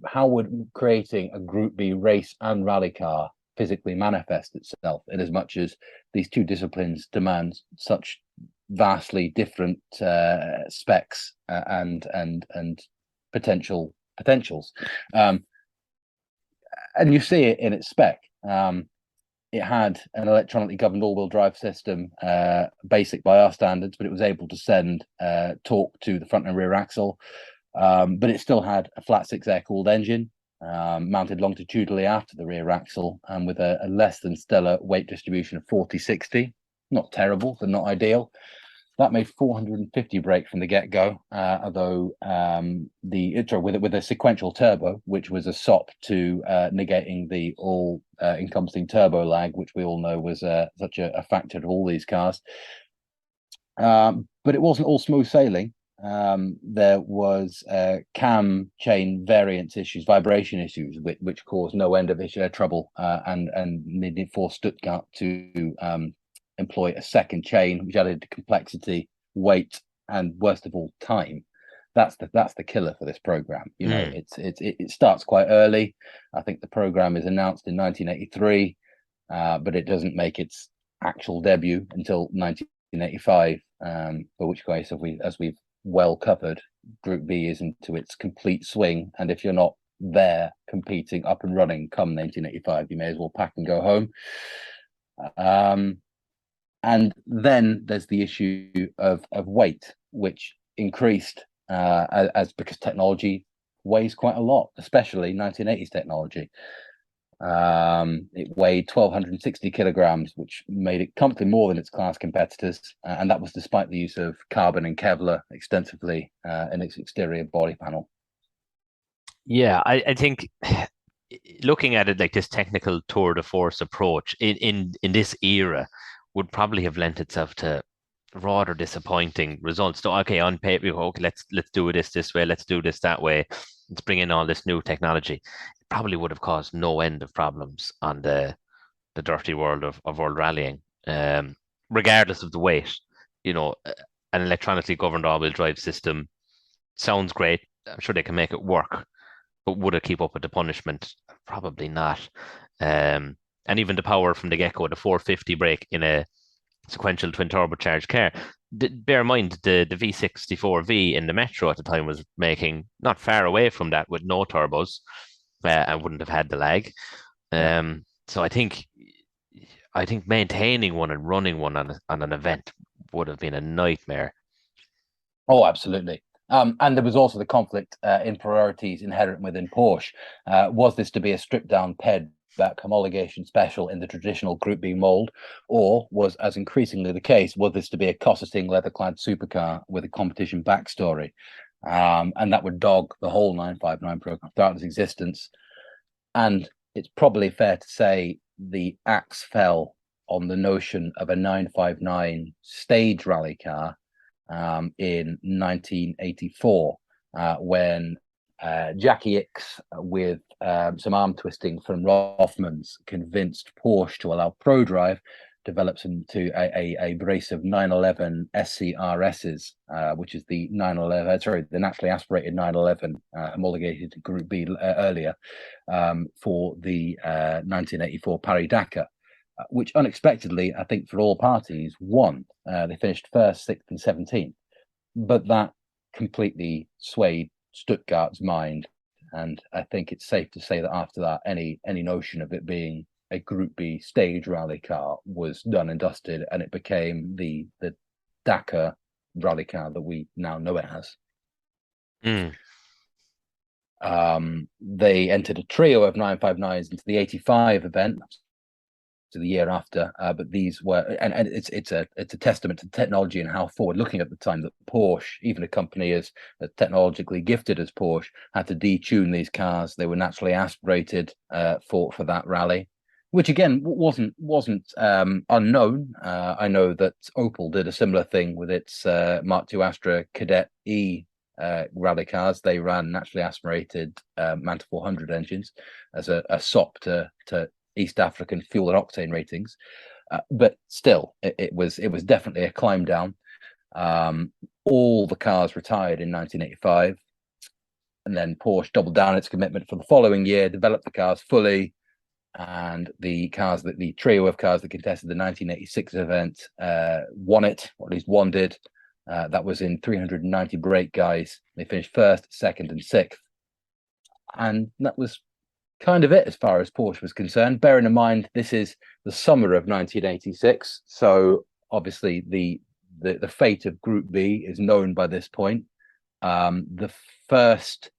creating a Group B race and rally car physically manifest itself, in as much as these two disciplines demand such vastly different specs and potentials. And you see it in its spec. It had an electronically governed all-wheel drive system, basic by our standards, but it was able to send torque to the front and rear axle. But it still had a flat six air-cooled engine, mounted longitudinally after the rear axle, and with a less than stellar weight distribution of 40-60. Not terrible, but not ideal. That made 450 brake from the get-go, although with a sequential turbo, which was a sop to negating the all-encompassing turbo lag, which we all know was such a factor of all these cars. But it wasn't all smooth sailing. There was cam chain variance issues, vibration issues, which caused no end of trouble, and needed for Stuttgart to employ a second chain, which added complexity, weight, and worst of all, time. That's the killer for this program. It starts quite early. I think the program is announced in 1983, but it doesn't make its actual debut until 1985. For which case, as we've well covered, Group B is into its complete swing, and if you're not there competing up and running come 1985, you may as well pack and go home. And then there's the issue of weight, which increased because technology weighs quite a lot, especially 1980s technology. It weighed 1,260 kilograms, which made it comfortably more than its class competitors, and that was despite the use of carbon and Kevlar extensively in its exterior body panel. Yeah, I think looking at it like this technical tour de force approach in this era would probably have lent itself to rather disappointing results. So, okay, on paper, okay, let's do this way, let's do this that way, let's bring in all this new technology. It probably would have caused no end of problems on the dirty world of world rallying, regardless of the weight. An electronically governed all-wheel drive system sounds great. I'm sure they can make it work, but would it keep up with the punishment? Probably not. And even the power from the get-go, the 450 brake in a sequential twin turbocharged car. Bear in mind the V64V in the Metro at the time was making not far away from that with no turbos, and wouldn't have had the lag. Yeah. So I think maintaining one and running one on an event would have been a nightmare. Oh, absolutely. And there was also the conflict in priorities inherent within Porsche. Was this to be a stripped down ped back homologation special in the traditional Group B mold, or was, as increasingly the case, was this to be a cosseting leather clad supercar with a competition backstory? And that would dog the whole 959 program throughout its existence. And it's probably fair to say the axe fell on the notion of a 959 stage rally car in 1984 when Jackie Ickx, with some arm twisting from Rothmans, convinced Porsche to allow ProDrive, develops into a brace of 911 SCRSs, which is the 911, sorry, the naturally aspirated 911 homologated to Group B earlier for the 1984 Paris-Dakar. Which unexpectedly, I think, for all parties, won. They finished first, sixth, and 17th. But that completely swayed Stuttgart's mind. And I think it's safe to say that after that, any notion of it being a Group B stage rally car was done and dusted, and it became the Dakar rally car that we now know it as. Mm. They entered a trio of 959s into the 85 event, to the year after, but these were, and it's a testament to technology and how forward looking at the time that Porsche, even a company as technologically gifted as Porsche, had to detune these cars. They were naturally aspirated for that rally, which again wasn't unknown. I know that Opel did a similar thing with its Mark II Astra Cadet E rally cars. They ran naturally aspirated Manta 400 engines as a sop to East African fuel and octane ratings, but still, it was definitely a climb down. All the cars retired in 1985, and then Porsche doubled down its commitment for the following year, developed the cars fully, and the trio of cars that contested the 1986 event won it, or at least one did. That was in 390 brake guys. They finished first, second, and sixth, and that was kind of it as far as Porsche was concerned. Bearing in mind this is the summer of 1986, so obviously the fate of Group B is known by this point. The first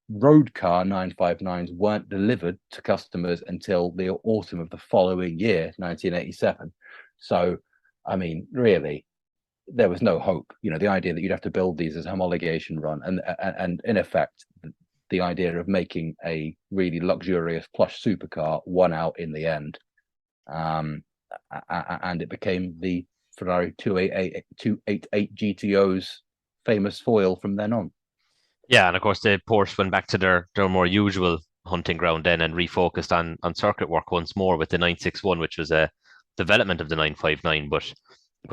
road car 959s weren't delivered to customers until the autumn of the following year, 1987. So, I mean, really, there was no hope. You know, the idea that you'd have to build these as a homologation run, and in effect, the idea of making a really luxurious plush supercar won out in the end, and it became the Ferrari 288 GTO's famous foil from then on. Yeah, and of course the Porsche went back to their more usual hunting ground then and refocused on circuit work once more with the 961, which was a development of the 959, but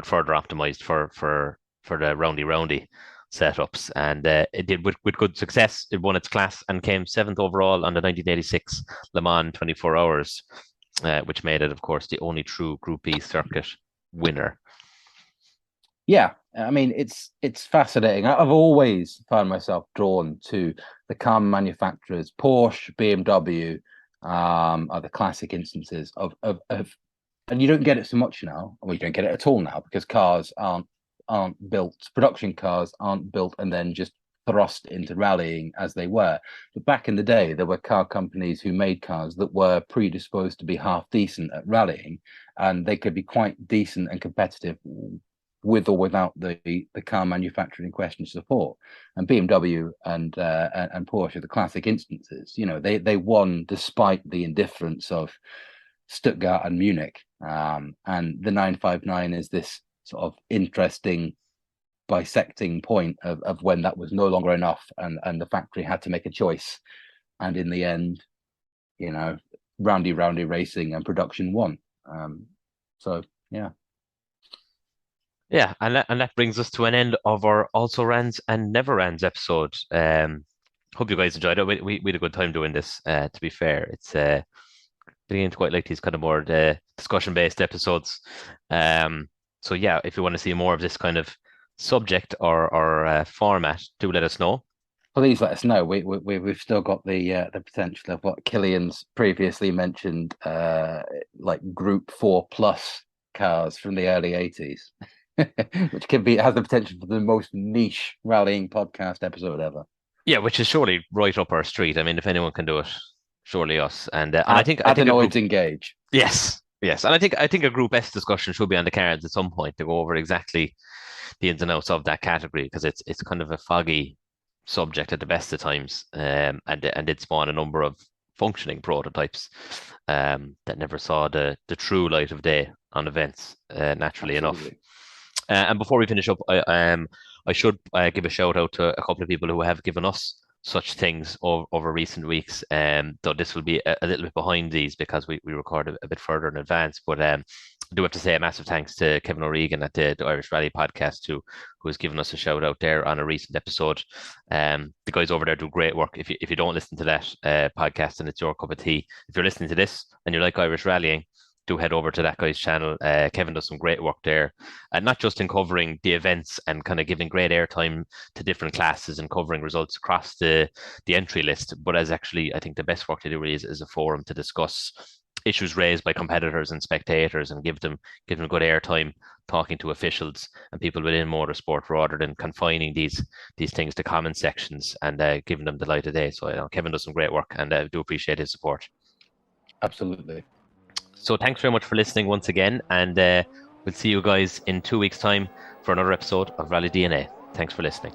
further optimized for the roundy setups, and it did with good success. It won its class and came seventh overall on the 1986 Le Mans 24 Hours, which made it, of course, the only true Group B circuit winner. Yeah, I mean it's fascinating. I've always found myself drawn to the car manufacturers. Porsche, BMW are the classic instances of, and you don't get it so much now, or you don't get it at all now, because cars aren't built, production cars aren't built and then just thrust into rallying as they were. But back in the day, there were car companies who made cars that were predisposed to be half decent at rallying, and they could be quite decent and competitive with or without the car manufacturer in question support. And BMW and Porsche are the classic instances. You know, they won despite the indifference of Stuttgart and Munich. And the 959 is this sort of interesting bisecting point of when that was no longer enough, and the factory had to make a choice. And in the end, you know, roundy racing and production won. So yeah. Yeah, and that brings us to an end of our Also Rans and Never Rans episode. Hope you guys enjoyed it. We had a good time doing this. To be fair, it's beginning to quite like these kind of more discussion based episodes. So yeah, if you want to see more of this kind of subject or format, do let us know. Please let us know. We've still got the potential of what Killian's previously mentioned, like Group 4 plus cars from the early 80s, which has the potential for the most niche rallying podcast episode ever. Yeah, which is surely right up our street. I mean, if anyone can do it, surely us. And I think a Adenoids group. engage. Yes, yes, and I think a Group S discussion should be on the cards at some point to go over exactly the ins and outs of that category because it's kind of a foggy subject at the best of times, and did spawn a number of functioning prototypes that never saw the true light of day on events, naturally enough. Absolutely. And before we finish up, I should give a shout out to a couple of people who have given us such things over recent weeks. Though this will be a little bit behind these because we record a bit further in advance. But I do have to say a massive thanks to Kevin O'Regan at the Irish Rally podcast who has given us a shout out there on a recent episode. The guys over there do great work. If you don't listen to that podcast and it's your cup of tea, if you're listening to this and you like Irish rallying, do head over to that guy's channel. Kevin does some great work there, and not just in covering the events and kind of giving great airtime to different classes and covering results across the entry list, but as actually I think the best work to do really is a forum to discuss issues raised by competitors and spectators and give them good airtime talking to officials and people within motorsport rather than confining these things to comment sections and giving them the light of day. So Kevin does some great work and I do appreciate his support. Absolutely. So thanks very much for listening once again, and we'll see you guys in 2 weeks' time for another episode of Rally DNA. Thanks for listening.